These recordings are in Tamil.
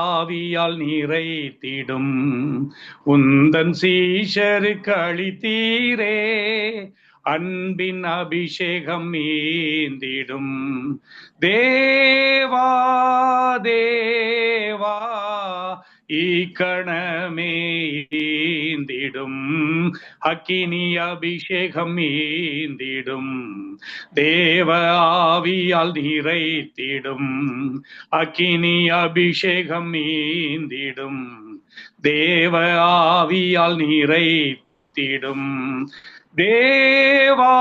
ஆவியால் நிறைத்திடும் உந்தன் சீஷருக்கு அளித்தீரே அன்பின் அபிஷேகம் மீந்திடும் தேவா தேவா ஈக்கணமே ஈந்திடும் அக்கினி அபிஷேகம் மீந்திடும் தேவ ஆவியால் நிறைத்திடும் அக்கினி அபிஷேகம் மீந்திடும் தேவ ஆவியால் நிறைத்திடும் தேவா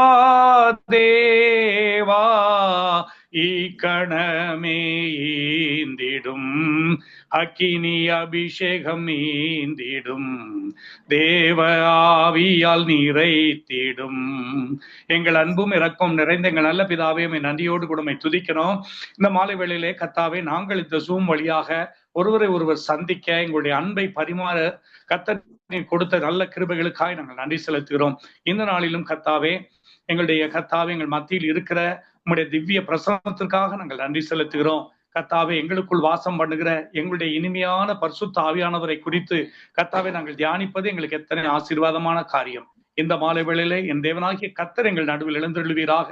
தேவா ஈக்கணமே ஈந்திடும் அக்கினி அபிஷேகம் மீந்திடும் தேவ ஆவியால் நிறைத்திடும். எங்கள் அன்பும் இரக்கம் நிறைந்த எங்கள் நல்ல பிதாவே, நன்றியோடு கூட துதிக்கிறோம். இந்த மாலை வேளையிலே கர்த்தாவே, நாங்கள் இந்த ஜூம் வழியாக ஒருவரை ஒருவர் சந்திக்க எங்களுடைய அன்பை பரிமாற கர்த்தர் கொடுத்த நல்ல கிருபைகளுக்காய் நாங்கள் நன்றி செலுத்துகிறோம். இந்த நாளிலும் கர்த்தாவே, எங்கள் மத்தியில் இருக்கிற உம்முடைய திவ்ய பிரசன்னத்திற்காக நாங்கள் நன்றி செலுத்துகிறோம். கர்த்தாவே, எங்களுக்குள் வாசம் பண்ணுகிற எங்களுடைய இனிமையான பரிசுத்த ஆவியானவரை குறித்து கர்த்தாவே நாங்கள் தியானிப்பது எங்களுக்கு எத்தனை ஆசீர்வாதமான காரியம். இந்த மாலை வேளையிலே என் தேவனாகிய கர்த்தர் எங்கள் நடுவில் எழுந்தருளுவீராக.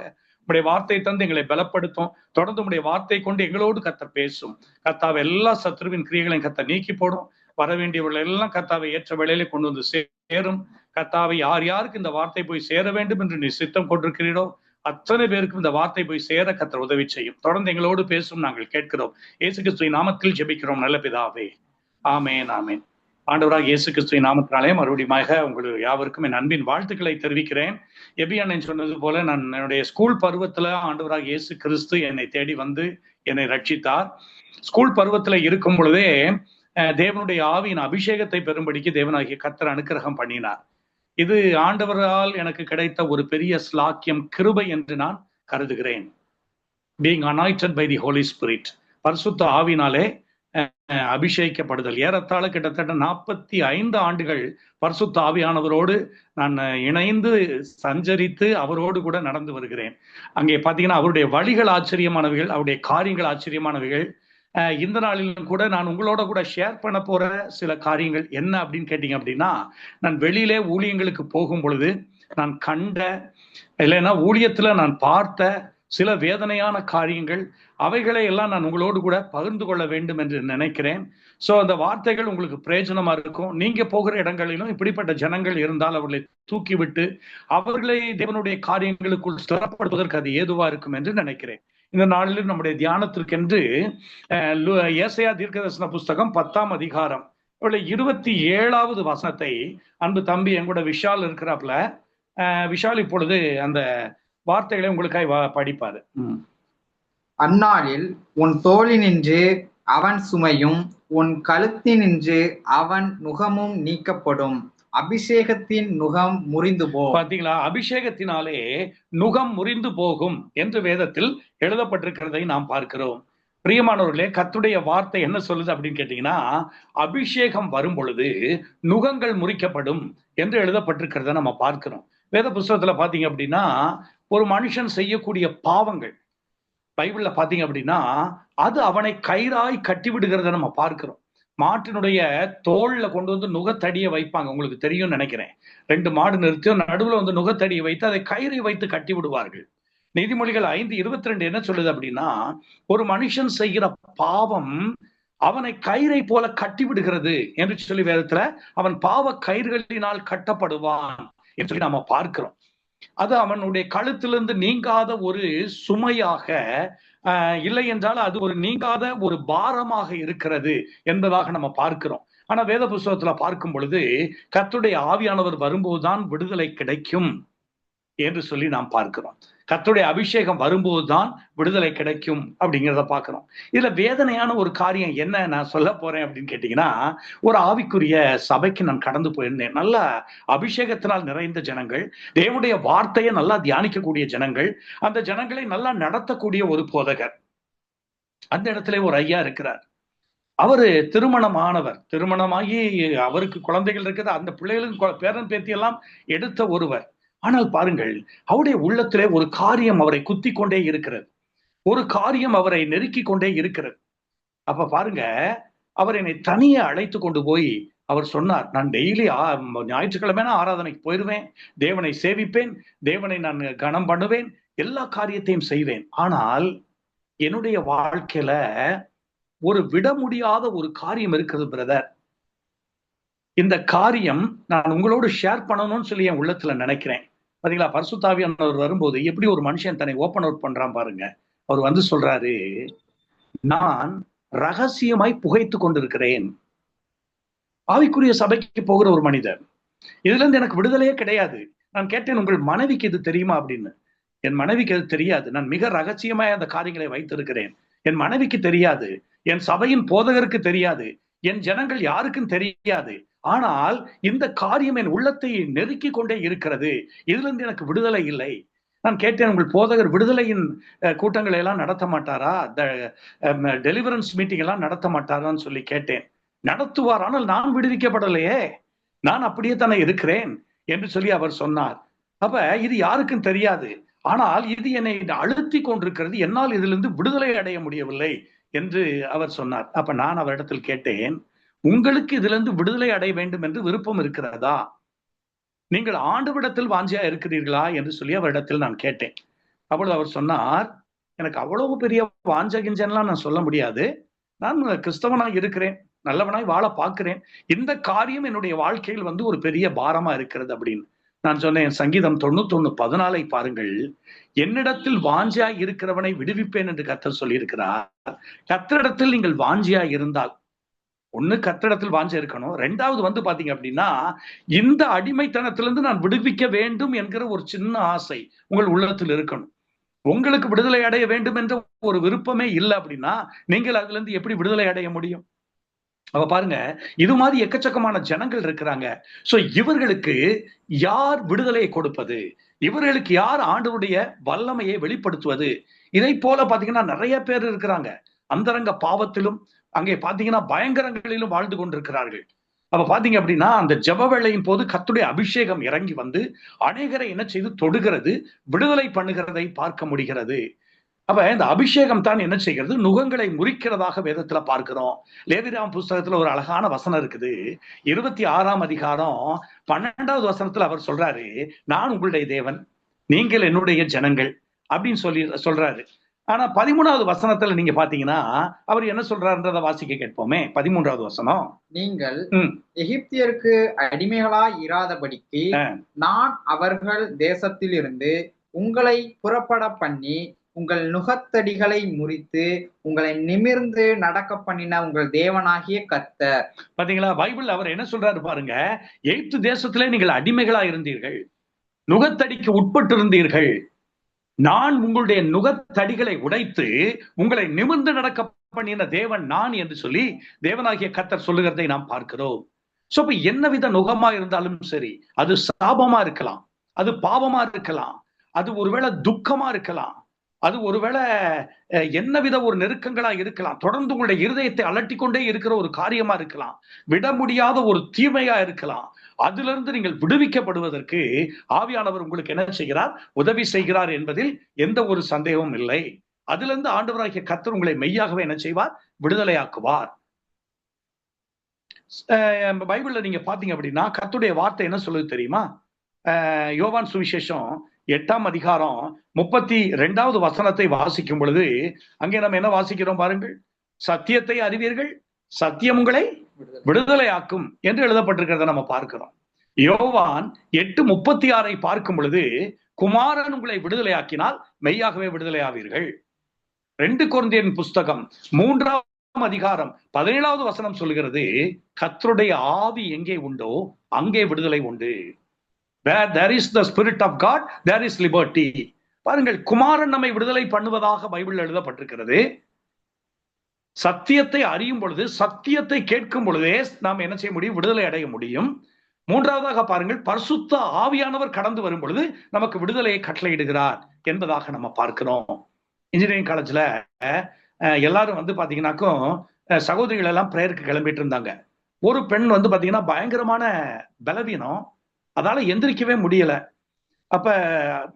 உடைய வார்த்தை தந்து எங்களை பலப்படுத்தும். தொடர்ந்து உடைய வார்த்தை கொண்டு எங்களோடு கர்த்தர் பேசும். கர்த்தாவை எல்லா சத்துருவின் கிரியைகளையும் கர்த்தர் நீக்கி போடும். வர வேண்டியவர்கள் எல்லாம் கர்த்தாவை ஏற்ற வேளையிலே கொண்டு வந்து சேரும். கர்த்தாவை யார் யாருக்கு இந்த வார்த்தை போய் சேர வேண்டும் என்று நீ சித்தம் கொண்டிருக்கிறீரோ அத்தனை பேருக்கும் இந்த வார்த்தை போய் சேர கர்த்தர் உதவி செய்யும். தொடர்ந்து எங்களோடு பேசும் நாங்கள் கேட்கிறோம். இயேசு கிறிஸ்துவின் நாமத்தில் ஜெபிக்கிறோம் நல்ல பிதாவே, ஆமேன் ஆமேன். ஆண்டவராக இயேசு கிறிஸ்துவின் நாமத்தினாலே மறுபடியும் உங்களுக்கு யாவருக்கும் என் அன்பின் வாழ்த்துக்களை தெரிவிக்கிறேன். எபி அண்ணன் சொன்னது போல, நான் என்னுடைய ஸ்கூல் பருவத்துல ஆண்டவராக இயேசு கிறிஸ்து என்னை தேடி வந்து என்னை ரட்சித்தார். ஸ்கூல் பருவத்துல இருக்கும் பொழுதே தேவனுடைய ஆவியின் அபிஷேகத்தை பெறும்படிக்கு தேவனாகிய கர்த்தர் அனுக்கிரகம் பண்ணினார். இது ஆண்டவரால் எனக்கு கிடைத்த ஒரு பெரிய ஸ்லாக்கியம், கிருபை என்று நான் கருதுகிறேன். Being anointed by the Holy Spirit, பரிசுத்த ஆவினாலே அபிஷேகிக்கப்படுதல். ஏறத்தாழ கிட்டத்தட்ட 45 ஆண்டுகள் பரிசுத்த ஆவியானவரோடு நான் இணைந்து சஞ்சரித்து அவரோடு கூட நடந்து வருகிறேன். அங்கே பார்த்தீங்கன்னா அவருடைய வழிகள் ஆச்சரியமானவைகள், அவருடைய காரியங்கள் ஆச்சரியமானவைகள். இந்த நாளிலும் கூட நான் உங்களோட கூட ஷேர் பண்ண போற சில காரியங்கள் என்ன அப்படின்னு கேட்டீங்க அப்படின்னா, நான் வெளியிலே ஊழியங்களுக்கு போகும் பொழுது நான் கண்ட, இல்லைன்னா ஊழியத்துல நான் பார்த்த சில வேதனையான காரியங்கள், அவைகளை எல்லாம் நான் உங்களோடு கூட பகிர்ந்து கொள்ள வேண்டும் என்று நினைக்கிறேன். ஸோ அந்த வார்த்தைகள் உங்களுக்கு பிரயோஜனமா இருக்கும். நீங்க போகிற இடங்களிலும் இப்படிப்பட்ட ஜனங்கள் இருந்தால் அவர்களை தூக்கிவிட்டு அவர்களை தேவனுடைய காரியங்களுக்குள் ஸ்திரப்படுவதற்கு அது ஏதுவா இருக்கும் என்று நினைக்கிறேன். இந்த நாளிலும் நம்முடைய தியானத்திற்கென்று ஏசாயா தீர்க்கதரிசன புஸ்தகம் 10ஆம் அதிகாரம் 27வது வசனத்தை அன்பு தம்பி எங்கூட விஷால் இருக்கிறாப்புல, விஷால் இப்பொழுது அந்த வார்த்தைகளை உங்களுக்காய் படிப்பாரு. அந்நாளில் உன் தோளினின்று அவன் சுமையும் உன் கழுத்தினின்று அவன் நுகமும் நீக்கப்படும், அபிஷேகத்தின் நுகம் முறிந்து போகும். பாத்தீங்களா, அபிஷேகத்தினாலே நுகம் முறிந்து போகும் என்று வேதத்தில் எழுதப்பட்டிருக்கிறதை நாம் பார்க்கிறோம். பிரியமானவர்களே, கர்த்தருடைய வார்த்தை என்ன சொல்லுது அப்படின்னு கேட்டீங்கன்னா, அபிஷேகம் வரும் பொழுது நுகங்கள் முறிக்கப்படும் என்று எழுதப்பட்டிருக்கிறத நம்ம பார்க்கிறோம். வேத புஸ்தகத்துல பாத்தீங்க அப்படின்னா, ஒரு மனுஷன் செய்யக்கூடிய பாவங்கள் பைபிள்ல பாத்தீங்க அப்படின்னா அது அவனை கயிறாய் கட்டி விடுகிறத நம்ம பார்க்கிறோம். மாட்டினுடைய தோல்ல கொண்டு வந்து நுகத்தடியை வைப்பாங்க, உங்களுக்கு தெரியும் நினைக்கிறேன். 2 மாடு நிறுத்தி நடுவுல வந்து நுகத்தடியை வைத்து அதை கயிறை வைத்து கட்டி விடுவார்கள். நீதிமொழிகள் 5:22 என்ன சொல்லுது அப்படின்னா, ஒரு மனுஷன் செய்கிற பாவம் அவனை கயிறை போல கட்டி விடுகிறது என்று சொல்லி வேதத்துல அவன் பாவ கயிறுகளினால் கட்டப்படுவான் என்று சொல்லி நாம பார்க்கிறோம். அது அவனுடைய கழுத்திலிருந்து நீங்காத ஒரு சுமையாக, இல்லை என்றால் அது ஒரு நீங்காத ஒரு பாரமாக இருக்கிறது என்பதாக நம்ம பார்க்கிறோம். ஆனா வேத புஸ்தகத்துல பார்க்கும் பொழுது கர்த்தருடைய ஆவியானவர் வரும்போதுதான் விடுதலை கிடைக்கும் என்று சொல்லி நாம் பார்க்கிறோம். கர்த்தருடைய அபிஷேகம் வரும்போதுதான் விடுதலை கிடைக்கும் அப்படிங்கிறத பார்க்கிறோம். இதுல வேதனையான ஒரு காரியம் என்ன நான் சொல்ல போறேன் அப்படின்னு கேட்டீங்கன்னா, ஒரு ஆவிக்குரிய சபைக்கு நான் கடந்து போயிருந்தேன். நல்ல அபிஷேகத்தினால் நிறைந்த ஜனங்கள், தேவனுடைய வார்த்தையை நல்லா தியானிக்கக்கூடிய ஜனங்கள், அந்த ஜனங்களை நல்லா நடத்தக்கூடிய ஒரு போதகர். அந்த இடத்துல ஒரு ஐயா இருக்கிறார். அவரு திருமணமாகி அவருக்கு குழந்தைகள் இருக்குது. அந்த பிள்ளைகளுக்கு பேரன் பேத்தி எல்லாம் எடுத்த ஒருவர். ஆனால் பாருங்கள், அவருடைய உள்ளத்திலே ஒரு காரியம் அவரை குத்தி கொண்டே இருக்கிறது, ஒரு காரியம் அவரை நெருக்கி கொண்டே இருக்கிறது. அப்ப பாருங்க, அவர் என்னை தனியே அழைத்து கொண்டு போய் அவர் சொன்னார், நான் டெய்லி ஞாயிற்றுக்கிழமை ஆராதனைக்கு போயிருவேன், தேவனை சேவிப்பேன், தேவனை நான் கனம் பண்ணுவேன், எல்லா காரியத்தையும் செய்வேன். ஆனால் என்னுடைய வாழ்க்கையில ஒரு விட முடியாத ஒரு காரியம் இருக்கிறது பிரதர். இந்த காரியம் நான் உங்களோடு ஷேர் பண்ணணும்னு சொல்லி என் உள்ளத்துல நினைக்கிறேன். பாத்தீங்களா, பரிசுத்த ஆவியானவர் வரும்போது எப்படி ஒரு மனுஷன் தன்னை ஓப்பன் அவுட் பண்றான் பாருங்க. அவர் வந்து சொல்றாரு, நான் ரகசியமாய் புகைத்து கொண்டிருக்கிறேன். ஆவிக்குரிய சபைக்கு போகிற ஒரு மனிதர், இதுல இருந்து எனக்கு விடுதலையே கிடையாது. நான் கேட்டேன், உங்கள் மனைவிக்கு இது தெரியுமா அப்படின்னு. என் மனைவிக்கு அது தெரியாது, நான் மிக ரகசியமாய் அந்த காரியங்களை வைத்திருக்கிறேன். என் மனைவிக்கு தெரியாது, என் சபையின் போதகருக்கு தெரியாது, என் ஜனங்கள் யாருக்கும் தெரியாது. ஆனால் இந்த காரியம் என் உள்ளத்தை நெருக்கி கொண்டே இருக்கிறது. இதுல இருந்து எனக்கு விடுதலை இல்லை. நான் கேட்டேன், உங்கள் போதகர் விடுதலையின் கூட்டங்களை எல்லாம் நடத்த மாட்டாரா, டெலிவரன்ஸ் மீட்டிங் எல்லாம் நடத்த மாட்டாரான்னு சொல்லி கேட்டேன். நடத்துவார், ஆனால் நான் விடுவிக்கப்படலையே, நான் அப்படியே தானே இருக்கிறேன் என்று சொல்லி அவர் சொன்னார். அப்ப இது யாருக்கும் தெரியாது, ஆனால் இது என்னை அழுத்தி கொண்டிருக்கிறது, என்னால் இதிலிருந்து விடுதலை அடைய முடியவில்லை என்று அவர் சொன்னார். அப்ப நான் அவரிடத்தில் கேட்டேன், உங்களுக்கு இதிலிருந்து விடுதலை அடைய வேண்டும் என்று விருப்பம் இருக்கிறதா? நீங்கள் ஆண்டவரிடத்தில் வாஞ்சியா இருக்கிறீர்களா என்று சொல்லி அவரிடத்தில் நான் கேட்டேன். அப்பொழுது அவர் சொன்னார், எனக்கு அவ்வளவு பெரிய வாஞ்ச கிஞ்சன்லாம் நான் சொல்ல முடியாது, நான் கிறிஸ்தவனாய் இருக்கிறேன், நல்லவனாய் வாழ பார்க்கிறேன், இந்த காரியம் என்னுடைய வாழ்க்கையில் வந்து ஒரு பெரிய பாரமா இருக்கிறது அப்படின்னு நான் சொன்னேன். சங்கீதம் 91:14 பாருங்கள், என்னிடத்தில் வாஞ்சியாய் இருக்கிறவனை விடுவிப்பேன் என்று கர்த்தர் சொல்லியிருக்கிறார். கர்த்தரிடத்தில் நீங்கள் வாஞ்சியாய் இருந்தால், ஒண்ணு கர்த்தரிடத்தில் வாஞ்ச இருக்கணும், ரெண்டாவது வந்து பாத்தீங்க அப்படின்னா இந்த அடிமைத்தனத்திலிருந்து நான் விடுவிக்க வேண்டும் என்கிற ஒரு சின்ன ஆசை உங்கள் உள்ளத்தில் இருக்கணும். உங்களுக்கு விடுதலை அடைய வேண்டும் என்ற ஒரு விருப்பமே இல்லை அப்படின்னா நீங்கள் அதுல இருந்து எப்படி விடுதலை அடைய முடியும்? அவ பாருங்க, இது மாதிரி எக்கச்சக்கமான ஜனங்கள் இருக்கிறாங்க. சோ இவர்களுக்கு யார் விடுதலையை கொடுப்பது? இவர்களுக்கு யார் ஆண்டவருடைய வல்லமையை வெளிப்படுத்துவது? இதை போல பாத்தீங்கன்னா நிறைய பேர் இருக்கிறாங்க, அந்தரங்க பாவத்திலும் அங்கே பாத்தீங்கன்னா பயங்கரங்களிலும் வாழ்ந்து கொண்டிருக்கிறார்கள். அப்ப பாத்தீங்க அப்படின்னா அந்த ஜெப வேளையின் போது கர்த்தருடைய அபிஷேகம் இறங்கி வந்து அநேகரை என்ன செய்து தொடுகிறது, விடுதலை பண்ணுகிறதை பார்க்க முடிகிறது. அப்ப இந்த அபிஷேகம் தான் என்ன செய்கிறது, நுகங்களை முறிக்கிறதாக வேதத்துல பார்க்கிறோம். லேவியராகமம் புஸ்தகத்துல ஒரு அழகான வசனம் இருக்குது. 26ஆம் அதிகாரம் 12வது வசனத்துல அவர் சொல்றாரு, நான் உங்களுடைய தேவன், நீங்கள் என்னுடைய ஜனங்கள் அப்படின்னு சொல்றாரு. ஆனா 13வது வசனத்துல நீங்க பாத்தீங்கன்னா அவர் என்ன சொல்றாருன்றத வாசிக்க கேட்போமே. 13வது வசனம், நீங்கள் எகிப்தியருக்கு அடிமைகளாய் இராதபடிக்கு நான் அவர்கள் தேசத்தில் இருந்து உங்களை புறப்பட பண்ணி உங்கள் நுகத்தடிகளை முறித்து உங்களை நிமிர்ந்து நடக்க பண்ணின உங்கள் தேவனாகிய கர்த்தர். பாத்தீங்களா, பைபிள் அவர் என்ன சொல்றாரு பாருங்க, எகிப்து தேசத்திலே நீங்கள் அடிமைகளா இருந்தீர்கள், நுகத்தடிக்கு உட்பட்டு இருந்தீர்கள், நான் உங்களுடைய நுகத்தடிகளை உடைத்து உங்களை நிமிர்ந்து நடக்க பண்ணின தேவன் நான் என்று சொல்லி தேவனாகிய கர்த்தர் சொல்லுகிறதை நாம் பார்க்கிறோம். சோ இப்ப என்னவித நுகமா இருந்தாலும் சரி, அது சாபமா இருக்கலாம், அது பாவமா இருக்கலாம், அது ஒருவேளை துக்கமா இருக்கலாம், அது ஒருவேளை என்னவித ஒரு நெருக்கங்களா இருக்கலாம், தொடர்ந்து உங்களுடைய இருதயத்தை அலட்டி கொண்டே இருக்கிற ஒரு காரியமா இருக்கலாம், விட முடியாத ஒரு தீமையா இருக்கலாம். அதுல இருந்து நீங்கள் விடுவிக்கப்படுவதற்கு ஆவியானவர் உங்களுக்கு என்ன செய்கிறார், உதவி செய்கிறார் என்பதில் எந்த ஒரு சந்தேகமும் இல்லை. அதுல இருந்து ஆண்டவராகிய கர்த்தர் உங்களை மெய்யாகவே என்ன செய்வார், விடுதலையாக்குவார். பைபிள்ல நீங்க பாத்தீங்க அப்படின்னா கர்த்தருடைய வார்த்தை என்ன சொல்லுது தெரியுமா? யோவான் சுவிசேஷம் 8ஆம் அதிகாரம் 32வது வசனத்தை வாசிக்கும் பொழுது அங்கே நம்ம என்ன வாசிக்கிறோம் பாருங்கள், சத்தியத்தை அறிவீர்கள், சத்தியம் உங்களை விடுதலையாக்கும் என்று எழுதப்பட்டிருக்கிறத நம்ம பார்க்கிறோம். யோவான் 8:36 பார்க்கும் பொழுது குமாரன் உங்களை விடுதலையாக்கினால் மெய்யாகவே விடுதலையாவீர்கள். 2 கொரிந்தியர் புஸ்தகம் 3ஆம் அதிகாரம் 17வது வசனம் சொல்லுகிறது, கர்த்தருடைய ஆவி எங்கே உண்டோ அங்கே விடுதலை உண்டு. Where there is the spirit of God, there is liberty. பாருங்கள், குமாரன் நம்மை விடுதலை பண்ணுவதாக பைபிள் எழுதப்பட்டிருக்கிறது. சத்தியத்தை அறியும் பொழுது, சத்தியத்தை கேட்கும் பொழுதே நாம் என்ன செய்ய முடியும், விடுதலை அடைய முடியும். மூன்றாவதாக பாருங்கள், பரிசுத்த ஆவியானவர் கடந்து வரும் பொழுது நமக்கு விடுதலையை கட்டளையிடுகிறார் என்பதாக நம்ம பார்க்கிறோம். இன்ஜினியரிங் காலேஜ்ல எல்லாரும் வந்து பாத்தீங்கன்னாக்கும் சகோதரிகள் எல்லாம் பிரேயருக்கு கிளம்பிட்டு இருந்தாங்க. ஒரு பெண் வந்து பாத்தீங்கன்னா பயங்கரமான பலவீனம், அதால எந்திரிக்கவே முடியல. அப்ப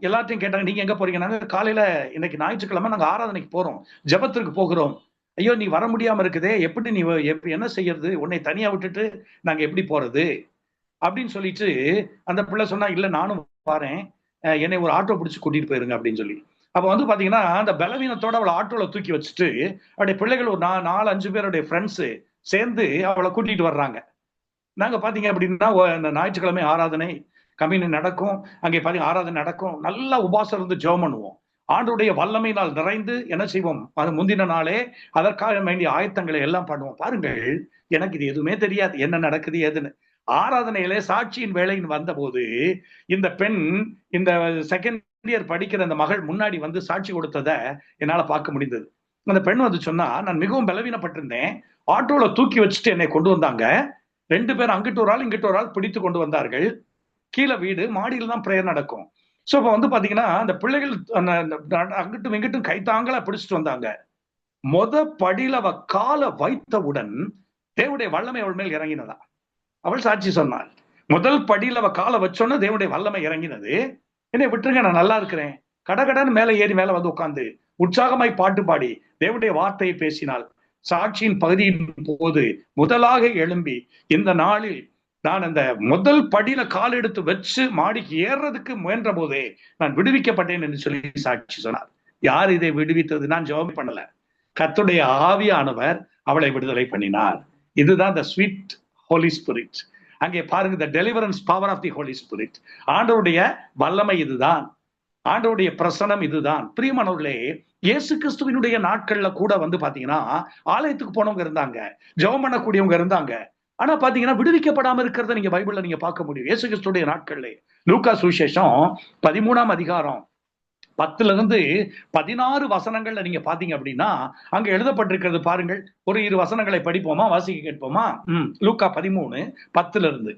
எல்லாத்தையும் கேட்டாங்க, நீங்க எங்க போறீங்க? நாங்க காலையில இன்னைக்கு ஞாயிற்றுக்கிழமை நாங்க ஆராதனைக்கு போறோம், ஜெபத்திற்கு போகிறோம் ஐயோ நீ வர முடியாம இருக்குதே, எப்படி நீ என்ன செய்யறது, உன்னை தனியா விட்டுட்டு நாங்க எப்படி போறது அப்படின்னு சொல்லிட்டு அந்த பிள்ளை சொன்னா, இல்ல நானும் வரேன், என்னை ஒரு ஆட்டோ பிடிச்சு கூட்டிட்டு போயிருங்க அப்படின்னு சொல்லி. அப்ப வந்து பாத்தீங்கன்னா அந்த பலவீனத்தோட அவளை ஆட்டோல தூக்கி வச்சுட்டு அவருடைய பிள்ளைகள் ஒரு 4-5 பேருடைய ஃப்ரெண்ட்ஸ் சேர்ந்து அவளை கூட்டிட்டு வர்றாங்க. நாங்க பாத்தீங்க அப்படின்னா இந்த ஞாயிற்றுக்கிழமை ஆராதனை கம்யூனி நடக்கும், அங்கே பாத்தீங்க ஆராதனை நடக்கும், நல்லா உபாசம் இருந்து ஜெபம் பண்ணுவோம். ஆண்டுடைய வல்லமையினால் நிறைந்து என்ன செய்வோம், அது முந்தின நாளே அதற்காக வேண்டிய ஆயத்தங்களை எல்லாம் பண்ணுவோம். பாருங்கள், எனக்கு இது எதுவுமே தெரியாது என்ன நடக்குது ஏதுன்னு. ஆராதனையிலே சாட்சியின் வேலைன்னு வந்த போது இந்த பெண் இந்த செகண்ட் இயர் படிக்கிற அந்த மகள் முன்னாடி வந்து சாட்சி கொடுத்ததை என்னால பார்க்க முடிந்தது. அந்த பெண் வந்து சொன்னா, நான் மிகவும் பலவீனப்பட்டிருந்தேன், ஆட்டோல தூக்கி வச்சுட்டு என்னை கொண்டு வந்தாங்க, 2 பேர் அங்கிட்டு ஒரு ஆள் இங்கிட்டு ஒரு ஆள் பிடித்து கொண்டு வந்தார்கள், கீழே வீடு, மாடியில் தான் பிரேயர் நடக்கும். சோ இப்ப வந்து பாத்தீங்கன்னா அந்த பிள்ளைகள் அங்கிட்டும் இங்கிட்டும் கைத்தாங்களா பிடிச்சிட்டு வந்தாங்க. படியில அவ காலை வைத்தவுடன் தேவனுடைய வல்லமை அவள் மேல் இறங்கினதா அவள் சாட்சி சொன்னாள். முதல் படியில அவ காலை வச்சோன்னா தேவனுடைய வல்லமை இறங்கினது. என்னை விட்டுருங்க, நான் நல்லா இருக்கிறேன். கடகடன்னு மேல ஏறி மேல வந்து உட்கார்ந்து உற்சாகமாய் பாட்டு பாடி தேவனுடைய வார்த்தையை பேசினாள். சாட்சியின் பகுதியின் போது முதலாக எழும்பி இந்த நாளில் நான் அந்த முதல் படியில கால் எடுத்து வச்சு மாடிக்கு ஏறுறதுக்கு முயன்ற போதே நான் விடுவிக்கப்பட்டேன் என்று சொல்லி சாட்சி சொன்னார். யார் இதை விடுவித்தது? நான் ஜெபம் பண்ணல, கர்த்தருடைய ஆவியானவர் அவளை விடுதலை பண்ணினார். இதுதான் the sweet Holy Spirit. அங்கே பாருங்க, the deliverance power of the Holy Spirit. ஆண்டவருடைய வல்லமை இதுதான், ஆண்டவருடைய பிரசனம் இதுதான். பிரியமானவர்களே, இயேசு கிறிஸ்துவினுடைய நாட்கள்ல கூட வந்து பாத்தீங்கன்னா ஆலயத்துக்கு போனவங்க இருந்தாங்க, ஜெபம் பண்ணக்கூடியவங்க இருந்தாங்க. ஆனா பாத்தீங்கன்னா விடுவிக்கப்படாம இருக்கிறத நீங்க பைபிள்ல நீங்க பார்க்க முடியும். இயேசு கிறிஸ்துடைய நாட்கள்ல லூக்கா சுவிசேஷம் 13ஆம் அதிகாரம் 10-16 வசனங்கள்ல நீங்க பாத்தீங்க அப்படின்னா அங்க எழுதப்பட்டிருக்கிறது பாருங்கள். ஒரு 2 வசனங்களை படிப்போமா, வாசிக்க கேட்போமா? லூக்கா 13:10.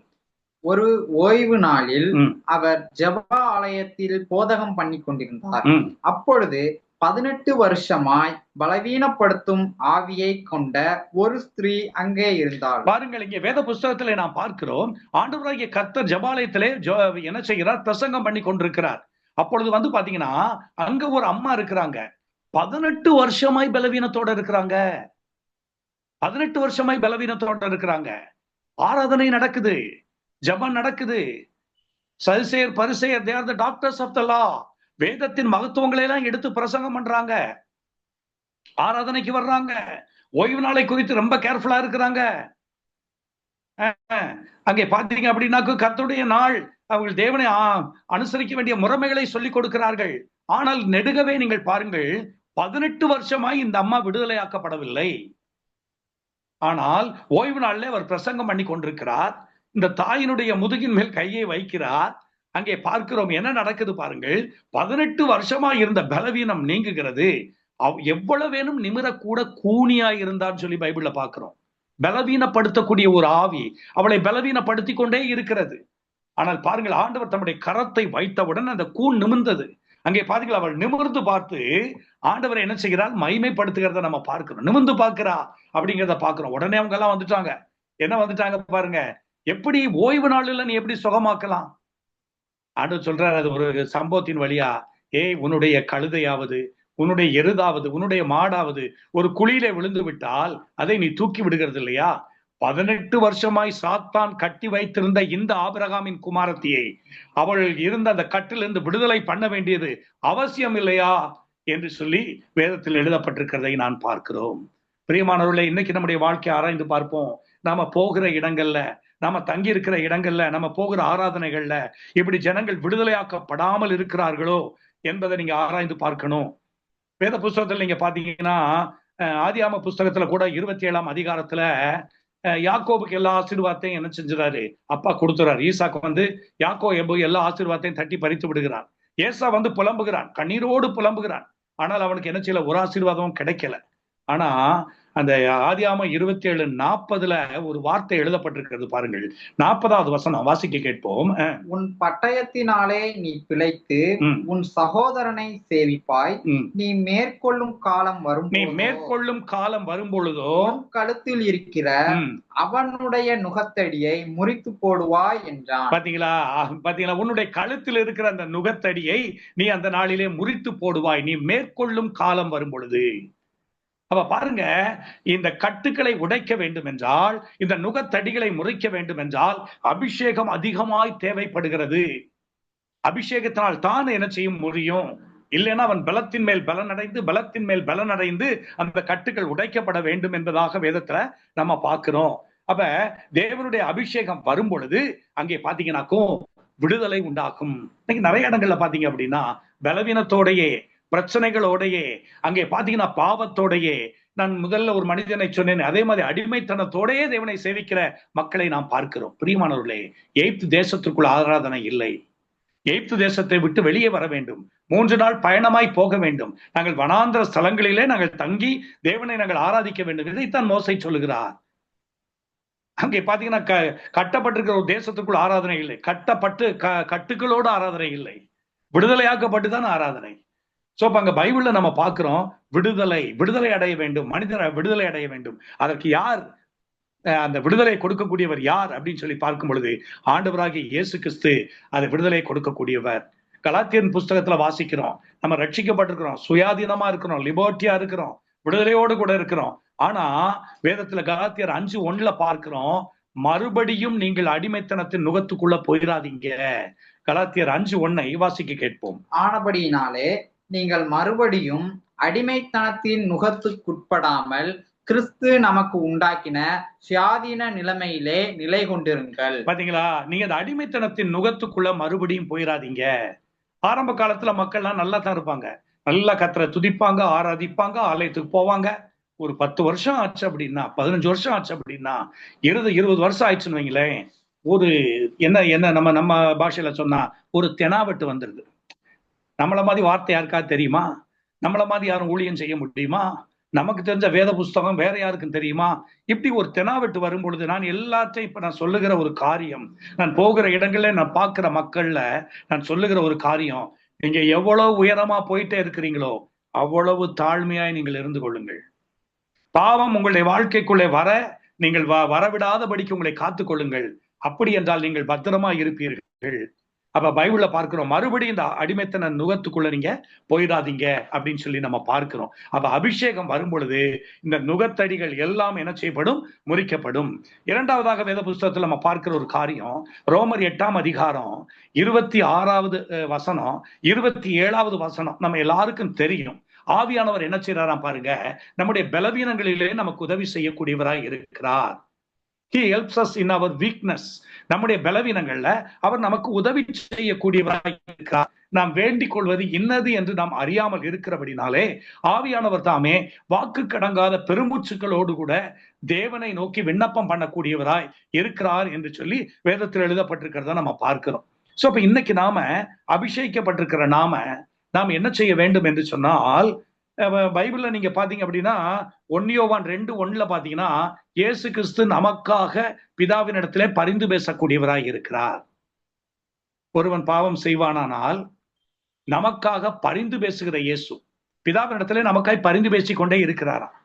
ஒரு ஓய்வு நாளில் அவர் ஜெப ஆலயத்தில் போதகம் பண்ணி கொண்டிருந்தார். அப்பொழுது 18 வருஷமாய் பலவீனப்படுத்தும் ஆவியை கொண்ட ஒரு ஸ்திரீ அங்கே இருந்தாள். பாருங்கள், இங்கே வேத புஸ்தகத்திலே நாம் பார்க்கிறோம், ஆண்டவராகிய கர்த்தர் ஜெபாலயத்திலே என்ன செய்கிறார்? பிரசங்கம் பண்ணி கொண்டிருக்கிறார். அப்பொழுது வந்து பாத்தீங்கன்னா அங்க ஒரு அம்மா இருக்கிறாங்க, 18 வருஷமாய் பலவீனத்தோட இருக்கிறாங்க. 18 வருஷமாய் பலவீனத்தோட இருக்கிறாங்க. ஆராதனை நடக்குது, ஜெபம் நடக்குது, சதுசேயர் பரிசேயர் they are the doctors of the law, வேதத்தின் மகத்துவங்களை எல்லாம் எடுத்து பிரசங்கம் பண்றாங்க, ஆராதனைக்கு வர்றாங்க, ஓய்வு நாளை குறித்து ரொம்ப கேர்ஃபுல்லா இருக்கிறாங்க. அங்கே பாத்தீங்க அப்படின்னாக்கு கர்த்தருடைய நாள், அவர்கள் தேவனை அனுசரிக்க வேண்டிய முறைமைகளை சொல்லிக் கொடுக்கிறார்கள். ஆனால் நெடுகவே நீங்கள் பாருங்கள், 18 வருஷமாய் இந்த அம்மா விடுதலையாக்கப்படவில்லை. ஆனால் ஓய்வு நாளில் அவர் பிரசங்கம் பண்ணி கொண்டிருக்கிறார். இந்த தாயினுடைய முதுகின் மேல் கையை வைக்கிறார். அங்கே பார்க்கிறோம் என்ன நடக்குது பாருங்கள். 18 வருஷமா இருந்த பலவீனம் நீங்குகிறது. எவ்வளவு வேணும் நிமிரக்கூட கூனியா இருந்தான்னு சொல்லி பைபிள்ல பார்க்கிறோம். பலவீனப்படுத்தக்கூடிய ஒரு ஆவி அவளை பலவீனப்படுத்தி கொண்டே இருக்கிறது. ஆனால் பாருங்கள், ஆண்டவர் தம்முடைய கரத்தை வைத்தவுடன் அந்த கூன் நிமிர்ந்தது. அங்கே பாத்தீங்களா, அவள் நிமிர்ந்து பார்த்து ஆண்டவரை என்ன செய்கிறாள்? மகிமைப்படுத்துகிறத நம்ம பார்க்கிறோம். நிமிர்ந்து பார்க்கிறா அப்படிங்கிறத பார்க்கிறோம். உடனே அவங்க எல்லாம் வந்துட்டாங்க. என்ன வந்துட்டாங்க பாருங்க, எப்படி ஓய்வு நாளில் நீ எப்படி சுகமாக்கலாம்? ஆண்டவர் சொல்றாரு, அது ஒரு சம்பவத்தின் வழியா, ஏய் உன்னுடைய கழுதையாவது உன்னுடைய எருதாவது உன்னுடைய மாடாவது ஒரு குழியிலே விழுந்து விட்டால் அதை நீ தூக்கி விடுகிறது இல்லையா? 18 வருஷமாய் சாத்தான் கட்டி வைத்திருந்த இந்த ஆபிரகாமின் குமாரத்தியை அவள் இருந்த அந்த கட்டிலிருந்து விடுதலை பண்ண வேண்டியது அவசியம் இல்லையா என்று சொல்லி வேதத்தில் எழுதப்பட்டிருக்கிறதை நான் பார்க்கிறோம். பிரியமானவர்களே, இன்னைக்கு நம்முடைய வாழ்க்கையை ஆராய்ந்து பார்ப்போம். நாம போகிற இடங்கள்ல, நாம தங்கி இருக்கிற இடங்கள்ல, நம்ம போகிற ஆராதனைகள்ல இப்படி ஜனங்கள் விடுதலையாக்கப்படாமல் இருக்கிறார்களோ என்பதை நீங்க ஆராய்ந்து பார்க்கணும். வேத புஸ்தகத்துல நீங்க பாத்தீங்கன்னா ஆதியாம புஸ்தகத்துல கூட 27ஆம் அதிகாரத்துல யாக்கோபுக்கு எல்லா ஆசீர்வாதத்தையும் என்ன செஞ்சுறாரு? அப்பா கொடுத்துறாரு. ஈசாக்கு வந்து யாக்கோபு எல்லா ஆசீர்வாதத்தையும் தட்டி பறித்து விடுகிறான். ஏசா வந்து புலம்புகிறான், கண்ணீரோடு புலம்புகிறான். ஆனால் அவனுக்கு என்ன செய்யல? ஒரு ஆசீர்வாதமும் கிடைக்கல. ஆனா அந்த ஆதியாமம் 27:40 ஒரு வார்த்தை எழுதப்பட்டிருக்கிறது பாருங்கள். 40வது வசனம் வாசிக்க கேட்போம். உன் பட்டயத்தினாலே நீ பிழைத்து உன் சகோதரனை சேவிப்பாய். நீ மேற்கொள்ளும் காலம் வரும் பொழுதோ கழுத்தில் இருக்கிற அவனுடைய நுகத்தடியை முறித்து போடுவாய் என்றான். பாத்தீங்களா? உன்னுடைய கழுத்தில் இருக்கிற அந்த நுகத்தடியை நீ அந்த நாளிலே முறித்து போடுவாய், நீ மேற்கொள்ளும் காலம் வரும் பொழுது. அப்ப பாருங்க, இந்த கட்டுக்களை உடைக்க வேண்டும் என்றால், இந்த நுகத்தடிகளை முறிக்க வேண்டும் என்றால் அபிஷேகம் அதிகமாய் தேவைப்படுகிறது. அபிஷேகத்தினால் தான் என்ன செய்ய முடியும். இல்லைன்னா அவன் பலத்தின் மேல் பலனடைந்து பலத்தின் மேல் பலனடைந்து அந்த கட்டுகள் உடைக்கப்பட வேண்டும் என்பதாக வேதத்துல நம்ம பார்க்கிறோம். அப்ப தேவனுடைய அபிஷேகம் வரும் பொழுது அங்கே பாத்தீங்கன்னாக்கும் விடுதலை உண்டாகும். இன்னைக்கு நிறைய இடங்கள்ல பாத்தீங்க அப்படின்னா பலவீனத்தோடையே, பிரச்சனைகளோடையே, அங்கே பாத்தீங்கன்னா பாவத்தோடையே, நான் முதல்ல ஒரு மனிதனை சொன்னேன், அதே மாதிரி அடிமைத்தனத்தோடையே தேவனை சேவிக்கிற மக்களை நாம் பார்க்கிறோம். பிரியமானவர்களே, எகிப்து தேசத்திற்குள் ஆராதனை இல்லை. எகிப்து தேசத்தை விட்டு வெளியே வர வேண்டும். 3 நாள் பயணமாய் போக வேண்டும். நாங்கள் வனாந்திர ஸ்தலங்களிலே நாங்கள் தங்கி தேவனை நாங்கள் ஆராதிக்க வேண்டும். இதைத்தான் மோசே சொல்லுகிறார். அங்கே பாத்தீங்கன்னா கட்டப்பட்டிருக்கிற ஒரு தேசத்துக்குள் ஆராதனை இல்லை. கட்டுகளோடு ஆராதனை இல்லை. விடுதலையாக்கப்பட்டுதான் ஆராதனை. சோ அப்ப அங்க பைபிள்ல நம்ம பார்க்கிறோம், விடுதலை அடைய வேண்டும், மனிதர் விடுதலை அடைய வேண்டும். அதற்கு யார் அந்த விடுதலை கொடுக்கக்கூடியவர் யார் அப்படின்னு சொல்லி பார்க்கும் பொழுது ஆண்டவராகிய இயேசு கிறிஸ்து அந்த விடுதலை கொடுக்கக்கூடியவர். கலாத்தியன் புஸ்தகத்துல வாசிக்கிறோம், நம்ம ரட்சிக்கப்பட்டிருக்கிறோம், சுயாதீனமா இருக்கிறோம், லிபர்ட்டியா இருக்கிறோம், விடுதலையோடு கூட இருக்கிறோம். ஆனா வேதத்துல கலாத்தியர் 5:1 பார்க்கிறோம், மறுபடியும் நீங்கள் அடிமைத்தனத்தின் நுகத்துக்குள்ள போயிடாதீங்க. கலாத்தியர் 5:1 வாசிக்க கேட்போம். ஆனபடியினாலே நீங்கள் மறுபடியும் அடிமைத்தனத்தின் நுகத்துக்குட்படாமல் கிறிஸ்து நமக்கு உண்டாக்கின சுயாதீன நிலைமையிலே நிலை கொண்டிருங்கள். பாத்தீங்களா, நீங்க அந்த அடிமைத்தனத்தின் நுகத்துக்குள்ள மறுபடியும் போயிடாதீங்க. ஆரம்ப காலத்துல மக்கள்லாம் நல்லா தான் இருப்பாங்க, நல்லா கர்த்தரை துதிப்பாங்க, ஆராதிப்பாங்க, ஆலயத்துக்கு போவாங்க. ஒரு 10 வருஷம் ஆச்சு அப்படின்னா, 15 வருஷம் ஆச்சு அப்படின்னா, 20 வருஷம் ஆயிடுச்சுன்னு வைங்களேன், ஒரு என்ன நம்ம பாஷையில சொன்னா ஒரு தெனாவட்டு வந்துருது. நம்மள மாதிரி வார்த்தை யாருக்காவது தெரியுமா? நம்மள மாதிரி யாரும் ஊழியம் செய்ய முடியுமா? நமக்கு தெரிஞ்ச வேத புஸ்தகம் வேற யாருக்கும் தெரியுமா? இப்படி ஒரு தெனாவட்டு வரும் பொழுது நான் எல்லாத்தையும் இப்ப நான் சொல்லுகிற ஒரு காரியம், நான் போகிற இடங்கள்ல நான் பார்க்கிற மக்கள்ல நான் சொல்லுகிற ஒரு காரியம், நீங்க எவ்வளவு உயரமா போயிட்டே இருக்கிறீங்களோ அவ்வளவு தாழ்மையாய் நீங்கள் இருந்து கொள்ளுங்கள். பாவம் உங்களுடைய வாழ்க்கைக்குள்ளே நீங்கள் வரவிடாதபடிக்கு உங்களை காத்துக் கொள்ளுங்கள். அப்படி என்றால் நீங்கள் பத்திரமா இருப்பீர்கள். அப்ப பைபிள்ல பார்க்கிறோம், மறுபடியும் இந்த அடிமைத்தன நுகத்துக்குள்ள நீங்க போயிடாதீங்க அப்படின்னு சொல்லி நம்ம பார்க்கிறோம். அப்ப அபிஷேகம் வரும் பொழுது இந்த நுகத்தடிகள் எல்லாம் என்ன செய்யப்படும்? முறிக்கப்படும். இரண்டாவதாக வேத புஸ்தகத்துல நம்ம பார்க்கிற ஒரு காரியம், ரோமர் 8ஆம் அதிகாரம் 26வது வசனம் 27வது வசனம் நம்ம எல்லாருக்கும் தெரியும். ஆவியானவர் என்ன செய்யறாராம் பாருங்க, நம்முடைய பலவீனங்களிலே நமக்கு உதவி செய்யக்கூடியவராய் இருக்கிறார். He helps us in our weakness. நம்முடைய பலவீனங்கள்ல அவர் நமக்கு உதவி செய்யக்கூடியவராய் இருக்கிறார். நாம் வேண்டிக் கொள்வது இன்னது என்று நாம் அறியாமல் இருக்கிறபடினாலே ஆவியானவர் தாமே வாக்கு கடங்காத பெருமூச்சுக்களோடு கூட தேவனை நோக்கி விண்ணப்பம் பண்ணக்கூடியவராய் இருக்கிறார் என்று சொல்லி வேதத்தில் எழுதப்பட்டிருக்கிறத நம்ம பார்க்கிறோம். சோ அப்ப இன்னைக்கு நாம அபிஷேகிக்கப்பட்டிருக்கிற நாம் என்ன செய்ய வேண்டும் என்று சொன்னால், பைபிள்ல நீங்க பாத்தீங்க அப்படின்னா 1 யோவான் 2:1 பாத்தீங்கன்னா, இயேசு கிறிஸ்து நமக்காக பிதாவினிடத்திலே பரிந்து பேசக்கூடியவராய் இருக்கிறார். ஒருவன் பாவம் செய்வானானால் நமக்காக பரிந்து பேசுகிற இயேசு பிதாவினிடத்திலே நமக்காய் பரிந்து பேசிக் கொண்டே இருக்கிறாராம்.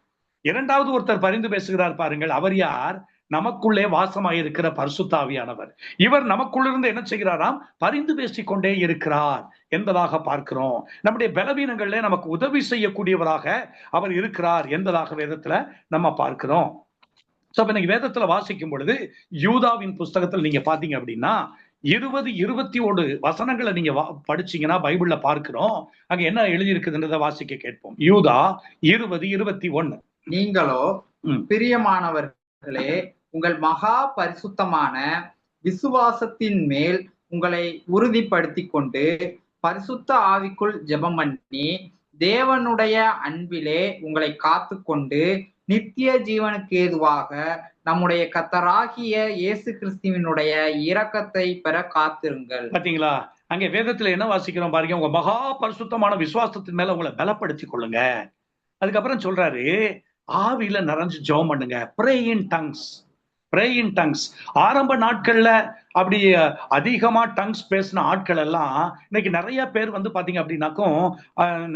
இரண்டாவது ஒருத்தர் பரிந்து பேசுகிறார் பாருங்கள், அவர் யார்? நமக்குள்ளே வாசமாயிருக்கிற பரிசுத்த ஆவியானவர். இவர் நமக்குள்ளிருந்து என்ன செய்கிறாராம்? பரிந்து பேசிக்கொண்டே இருக்கிறார் என்பதாக பார்க்கிறோம். நம்முடைய பலவீனங்களிலே நமக்கு உதவி செய்யக்கூடியவராக அவர் இருக்கிறார் என்பதாக வேதத்துல நம்ம பார்க்கிறோம். இன்னைக்கு வேதத்துல வாசிக்கும் பொழுது யூதாவின் புஸ்தகத்தில் நீங்க பாத்தீங்க அப்படின்னா 20-21 வசனங்களை நீங்க படிச்சீங்கன்னா பைபிள்ல பார்க்கிறோம், அங்க என்ன எழுதி இருக்குதுன்றதை வாசிக்க கேட்போம். யூதா 20-21. நீங்களோ பிரியமானவர்களே, உங்கள் மகா பரிசுத்தமான விசுவாசத்தின் மேல் உங்களை உறுதிப்படுத்தி கொண்டு பரிசுத்த ஆவிக்குள் ஜெபம் பண்ணி தேவனுடைய அன்பிலே உங்களை காத்து கொண்டு நித்திய ஜீவனுக்கு ஏதுவாக நம்முடைய கர்த்தராகிய இயேசு கிறிஸ்துவினுடைய இரக்கத்தை பெற காத்திருங்கள். பாத்தீங்களா, அங்கே வேதத்துல என்ன வாசிக்கிறோம் பாருங்க, உங்க மகா பரிசுத்தமான விசுவாசத்தின் மேல உங்களை பலப்படுத்திக் கொள்ளுங்க. அதுக்கப்புறம் சொல்றாரு, ஆவியில நிறைஞ்சு ஜெபம் பண்ணுங்க. pray in tongues. ஆரம்ப நாட்கள்ல அப்படி அதிகமா டங்ஸ் பேசின ஆட்கள் எல்லாம் இன்னைக்கு நிறைய பேர் பாத்தீங்க அப்படின்னாக்கும்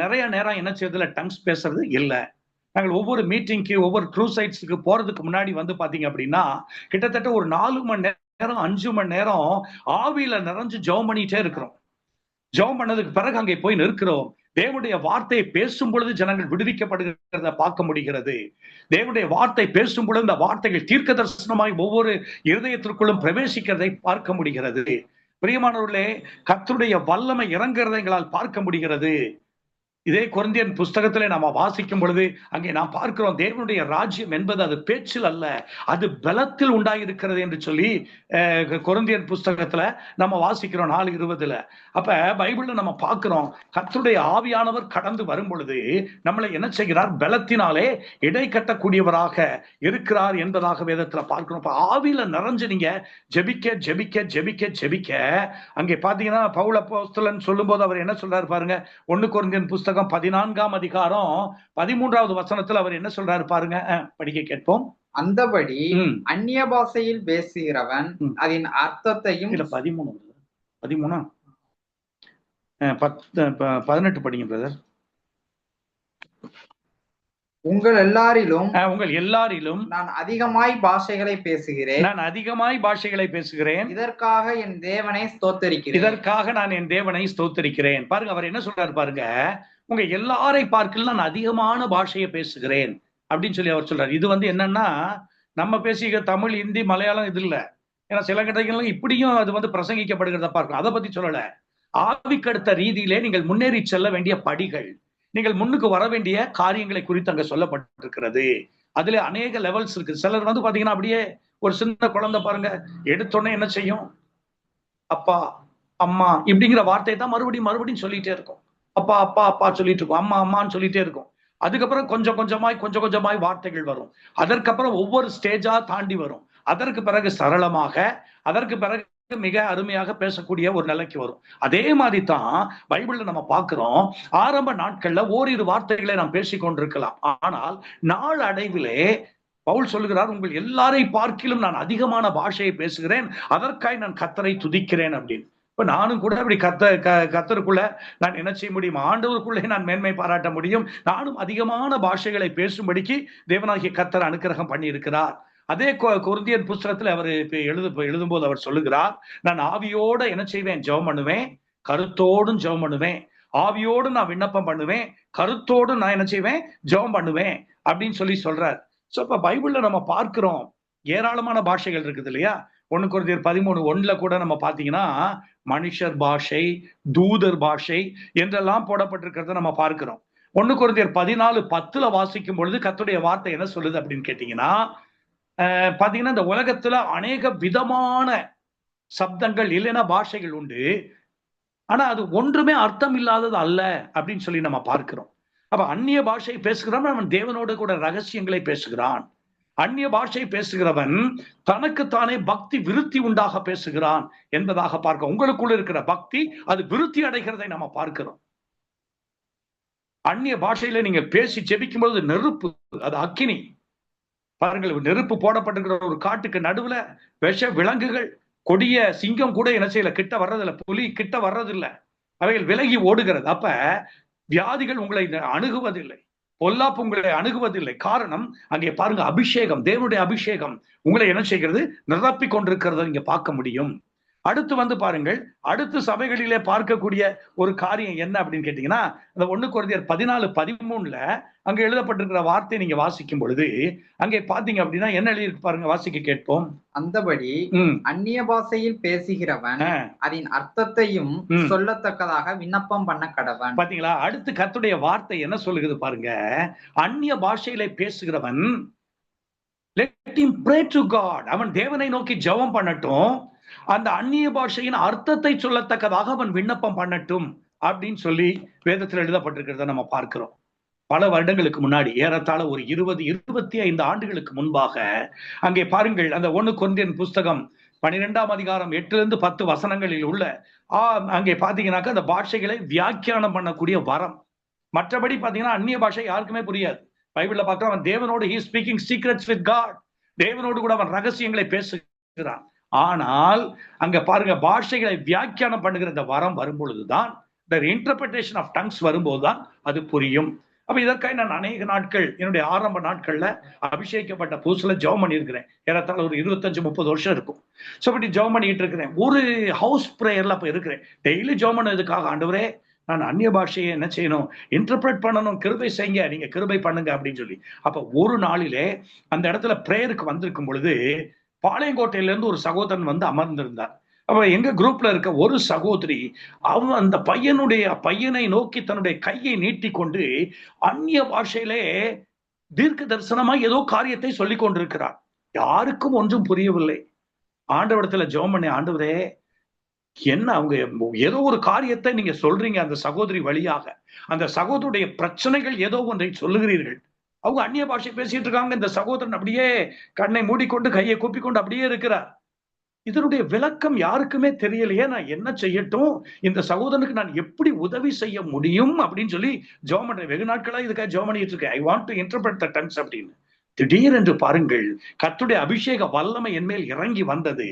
நிறைய நேரம் என்ன செய்யறதுல டங்ஸ் பேசுறது இல்லை. நாங்கள் ஒவ்வொரு மீட்டிங்க்கு ஒவ்வொரு க்ரூசைட்ஸுக்கு போறதுக்கு முன்னாடி பாத்தீங்க அப்படின்னா கிட்டத்தட்ட ஒரு 4 மணி நேரம் 5 மணி நேரம் ஆவியில நிறைஞ்சு ஜெபம் பண்ணிட்டே இருக்கிறோம். ஜெபம் பண்ணதுக்கு பிறகு அங்கே போய் நிற்கிறோம். தேவனுடைய வார்த்தையை பேசும் பொழுது ஜனங்கள் விடுவிக்கப்படுகிறத பார்க்க முடிகிறது. தேவனுடைய வார்த்தை பேசும் பொழுது இந்த வார்த்தைகள் தீர்க்க தரிசனமாய் ஒவ்வொரு இருதயத்திற்குள்ளும் பிரவேசிக்கிறதை பார்க்க முடிகிறது. பிரியமானவர்களே, கர்த்தருடைய வல்லமை இறங்குறதை எங்களால் பார்க்க முடிகிறது. இதே கொரிந்தியன் புஸ்தகத்திலே நாம வாசிக்கும் பொழுது அங்கே நாம் பார்க்கிறோம், தேவனுடைய ராஜ்யம் என்பது அது பேச்சில் அல்ல, அது பலத்தில் உண்டாயிருக்கிறது என்று சொல்லி கொரிந்தியன் புஸ்தகத்துல நம்ம வாசிக்கிறோம் 4:20. அப்ப பைபிள்ல நம்ம பார்க்கிறோம், கர்த்தருடைய ஆவியானவர் கடந்து வரும் பொழுது நம்மளை என்ன செய்கிறார்? பலத்தினாலே இடை கட்டக்கூடியவராக இருக்கிறார் என்பதாக வேதத்துல பார்க்கிறோம். இப்ப ஆவியில நிறைஞ்சு நீங்க ஜெபிக்க ஜெபிக்க ஜெபிக்க ஜெபிக்க அங்கே பாத்தீங்கன்னா பவுல் அப்போஸ்தலன் சொல்லும் போது அவர் என்ன சொல்றாரு பாருங்க. 1 கொரிந்தியன் புஸ்தகம் 14ஆம் அதிகாரம் 13வது வசனத்துல அவர் என்ன சொல்றாரு பாருங்க, படிக்க கேட்போம். அந்தபடி அந்நிய பாஷையில் பேசுகிறவன் அதன் அர்த்தத்தையும் 18 படிங்க பிரதர். உங்கள் எல்லாரிலும் நான் அதிகமாய் பாஷைகளை பேசுகிறேன், இதற்காக என் தேவனை ஸ்தோத்தரிக்கிறேன். பாருங்க, அவர் என்ன சொல்றாரு பாருங்க, உங்க எல்லாரை பார்க்கல நான் அதிகமான பாஷையை பேசுகிறேன் அப்படின்னு சொல்லி அவர் சொல்றாரு. இது என்னன்னா, நம்ம பேசிக்க தமிழ், ஹிந்தி, மலையாளம் இது இல்ல. ஏன்னா சில கடைகள்லாம் இப்படியும் அது பிரசங்கிக்கப்படுகிறத பார்க்கணும். அதை பத்தி சொல்லல. ஆவிக்கடுத்த ரீதியிலே நீங்கள் முன்னேறி செல்ல வேண்டிய படிகள், நீங்கள் முன்னுக்கு வர வேண்டிய காரியங்களை குறித்து அங்க சொல்லப்பட்டிருக்கிறது. அதுல அநேக லெவல்ஸ் இருக்கு. சிலர் பாத்தீங்கன்னா அப்படியே ஒரு சின்ன குழந்தை பாருங்க, எடுத்தோடனே என்ன செய்யும்? அப்பா அம்மா இப்படிங்கிற வார்த்தையை தான் மறுபடியும் சொல்லிட்டே இருக்கும். அப்பா அப்பா அப்பா சொல்லிட்டு இருக்கும், அம்மா அம்மான்னு சொல்லிட்டே இருக்கும். அதுக்கப்புறம் கொஞ்சம் கொஞ்சமாய் வார்த்தைகள் வரும். அதற்கப்புறம் ஒவ்வொரு ஸ்டேஜா தாண்டி வரும். அதற்கு பிறகு சரளமாக, அதற்கு பிறகு மிக அருமையாக பேசக்கூடிய ஒரு நிலைக்கு வரும். அதே மாதிரி தான் பைபிள்ல நம்ம பார்க்கிறோம். ஆரம்ப நாட்கள்ல ஓரிரு வார்த்தைகளை நாம் பேசிக்கொண்டிருக்கலாம். ஆனால் நாள் அடைவிலே பவுல் சொல்லுகிறார், உங்கள் எல்லாரை பார்க்கிலும் நான் அதிகமான பாஷையை பேசுகிறேன், அதற்காய் நான் கர்த்தரை துதிக்கிறேன் அப்படின்னு. இப்ப நானும் கூட அப்படி கர்த்தருக்குள்ள நான் என்ன செய்ய முடியும்? ஆண்டவருக்குள்ளே நான் மேன்மை பாராட்ட முடியும். நானும் அதிகமான பாஷைகளை பேசும்படிக்கு தேவனாகிய கர்த்தர் அனுக்கிரகம் பண்ணி இருக்கிறார். அதே கொரிந்தியன் புஸ்தகத்துல அவர் எழுதும்போது அவர் சொல்லுகிறார், நான் ஆவியோட என்ன செய்வேன்? ஜெபம் பண்ணுவேன், கருத்தோடும் ஜெபம் பண்ணுவேன். ஆவியோடு நான் விண்ணப்பம் பண்ணுவேன், கருத்தோடு நான் என்ன செய்வேன்? ஜெபம் பண்ணுவேன் அப்படின்னு சொல்லி சொல்றார். சோ இப்ப பைபிள்ல நம்ம பார்க்கிறோம், ஏராளமான பாஷைகள் இருக்குது இல்லையா? 1 கொரிந்தியர் 13:1 கூட நம்ம பாத்தீங்கன்னா மனுஷர் பாஷை, தூதர் பாஷை என்றெல்லாம் போடப்பட்டிருக்கிறத நம்ம பார்க்கிறோம். 1 கொரிந்தியர் 14:10 வாசிக்கும் பொழுது கர்த்தருடைய வார்த்தை என்ன சொல்லுது அப்படின்னு கேட்டீங்கன்னா, பாத்தீங்கன்னா இந்த உலகத்துல அநேக விதமான சப்தங்கள் இல்லைன்னா பாஷைகள் உண்டு, ஆனா அது ஒன்றுமே அர்த்தம் இல்லாதது அல்ல அப்படின்னு சொல்லி நம்ம பார்க்கிறோம். அப்ப அந்நிய பாஷை பேசுகிறவன் அவன் தேவனோடு கூட ரகசியங்களை பேசுகிறான். அந்நிய பாஷை பேசுகிறவன் தனக்குத்தானே பக்தி விருத்தி உண்டாக பேசுகிறான் என்பதாக பார்க்க, உங்களுக்குள்ள இருக்கிற பக்தி அது விருத்தி அடைகிறதை நம்ம பார்க்கிறோம். அந்நிய பாஷையில நீங்க பேசி ஜெபிக்கும் பொழுது நெருப்பு, அது அக்கினி. பாருங்கள், நெருப்பு போடப்பட்டிருக்கிற ஒரு காட்டுக்கு நடுவுல விஷ விலங்குகள், கொடிய சிங்கம் கூட என்ன செய்யல, கிட்ட வர்றதில்லை, புலி கிட்ட வர்றதில்லை, அவைகள் விலகி ஓடுகிறது. அப்ப வியாதிகள் உங்களை அணுகுவதில்லை, பொல்லாப்பு உங்களை அணுகுவதில்லை. காரணம், அங்கே பாருங்க, அபிஷேகம், தேவனுடைய அபிஷேகம் உங்களை என்ன செய்கிறது? நிரப்பி கொண்டிருக்கிறத நீங்க பார்க்க முடியும். அடுத்து பாருங்கள், அடுத்து சபைகளிலே பார்க்கக்கூடிய ஒரு காரியம் என்ன அப்படின்னு கேட்டீங்கன்னா, அந்த 1 கொரிந்தியர் 14:13 அங்க எழுதப்பட்டிருக்கிற வார்த்தை நீங்க வாசிக்கும் பொழுது அங்கே பாத்தீங்க அப்படின்னா என்ன எழுதியிருக்கு பாருங்க, வாசிக்க கேட்போம். அந்தபடி அந்நிய பாஷையில் பேசுகிறவன் அதன் அர்த்தத்தையும் சொல்லத்தக்கதாக விண்ணப்பம் பண்ண கடவன். பாத்தீங்களா? அடுத்து கர்த்தருடைய வார்த்தை என்ன சொல்லுகிறது பாருங்க, அந்நிய பாஷையில பேசுகிறவன் let him pray to God, அவன் தேவனை நோக்கி ஜெபம் பண்ணட்டும், அந்த அந்நிய பாஷையின் அர்த்தத்தை சொல்லத்தக்கதாக அவன் விண்ணப்பம் பண்ணட்டும் அப்படின்னு சொல்லி வேதத்தில் எழுதப்பட்டிருக்கிறத நம்ம பார்க்கிறோம். பல வருடங்களுக்கு முன்னாடி, ஏறத்தாழ ஒரு 20-25 ஆண்டுகளுக்கு முன்பாக அங்கே பாருங்கள், அந்த 1 கொரிந்தியன் புஸ்தகம் 12ஆம் அதிகாரம் 8-10 வசனங்களில் உள்ள அங்கே பாத்தீங்கன்னாக்கா அந்த பாஷைகளை வியாக்கியானம் பண்ணக்கூடிய வரம். மற்றபடி பாத்தீங்கன்னா அந்நிய பாஷை யாருக்குமே புரியாது. பைபிள்ல பார்க்கிறோம், அவன் தேவனோடு he is speaking secrets with God, தேவனோடு கூட அவன் ரகசியங்களை பேசுகிறான். ஆனால் அங்க பாருங்க, பாஷைகளை வியாக்கியானம் பண்ணுகிற இந்த வரம் வரும்பொழுதுதான், the interpretation of tongues வரும்போதுதான் அது புரியும். அப்ப இதற்காக நான் அநேக நாட்கள், என்னுடைய ஆரம்ப நாட்கள்ல அபிஷேகிக்கப்பட்ட புதுசுல ஜெபம் பண்ணியிருக்கிறேன். ஏறத்தாழ ஒரு 25-30 வருஷம் இருக்கும். ஸோ அப்படி ஜெபம் பண்ணிட்டு இருக்கிறேன். ஒரு ஹவுஸ் ப்ரேயர்ல அப்ப இருக்கிறேன். டெய்லி ஜெபம் பண்ணதுக்காக, ஆண்டவரே நான் அந்நிய பாஷையை என்ன செய்யணும், இன்டர்பிரட் பண்ணணும், கிருபை செய்யுங்க, நீங்க கிருபை பண்ணுங்க அப்படின்னு சொல்லி. அப்ப ஒரு நாளிலே அந்த இடத்துல பிரேயருக்கு வந்திருக்கும் பொழுது பாளையங்கோட்டையில இருந்து ஒரு சகோதரன் வந்து அமர்ந்திருந்தார். அப்ப எங்க குரூப்ல இருக்க ஒரு சகோதரி அவன் அந்த பையனை நோக்கி தன்னுடைய கையை நீட்டி கொண்டு அந்நிய பாஷையிலே தீர்க்க தரிசனமா ஏதோ காரியத்தை சொல்லிக் கொண்டிருக்கிறார். யாருக்கும் ஒன்றும் புரியவில்லை. ஆண்டவரிடத்துல ஜெபம் பண்ணி, ஆண்டவரே என்ன அவங்க ஏதோ ஒரு காரியத்தை நீங்க சொல்றீங்க அந்த சகோதரி வழியாக, அந்த சகோதரியுடைய பிரச்சனைகள் ஏதோ ஒன்றை சொல்லுகிறீர்கள். அவங்க அந்நிய பாஷை பேசிட்டு இருக்காங்க. இந்த சகோதரன் அப்படியே கண்ணை மூடிக்கொண்டு கையை கூப்பிக்கொண்டு அப்படியே இருக்கிறார். இதனுடைய விளக்கம் யாருக்குமே தெரியலையே. நான் என்ன செய்யட்டும், இந்த சகோதரனுக்கு நான் எப்படி உதவி செய்ய முடியும் அப்படின்னு சொல்லி ஜெபம் பண்றேன். வெகு நாட்களா இதுக்காக ஜெபம் பண்ணிட்டு இருக்கேன். I want to interpret the tongues அப்படின்னு. திடீரென்று பாருங்கள், கர்த்தருடைய அபிஷேக வல்லமை என்மேல் இறங்கி வந்தது.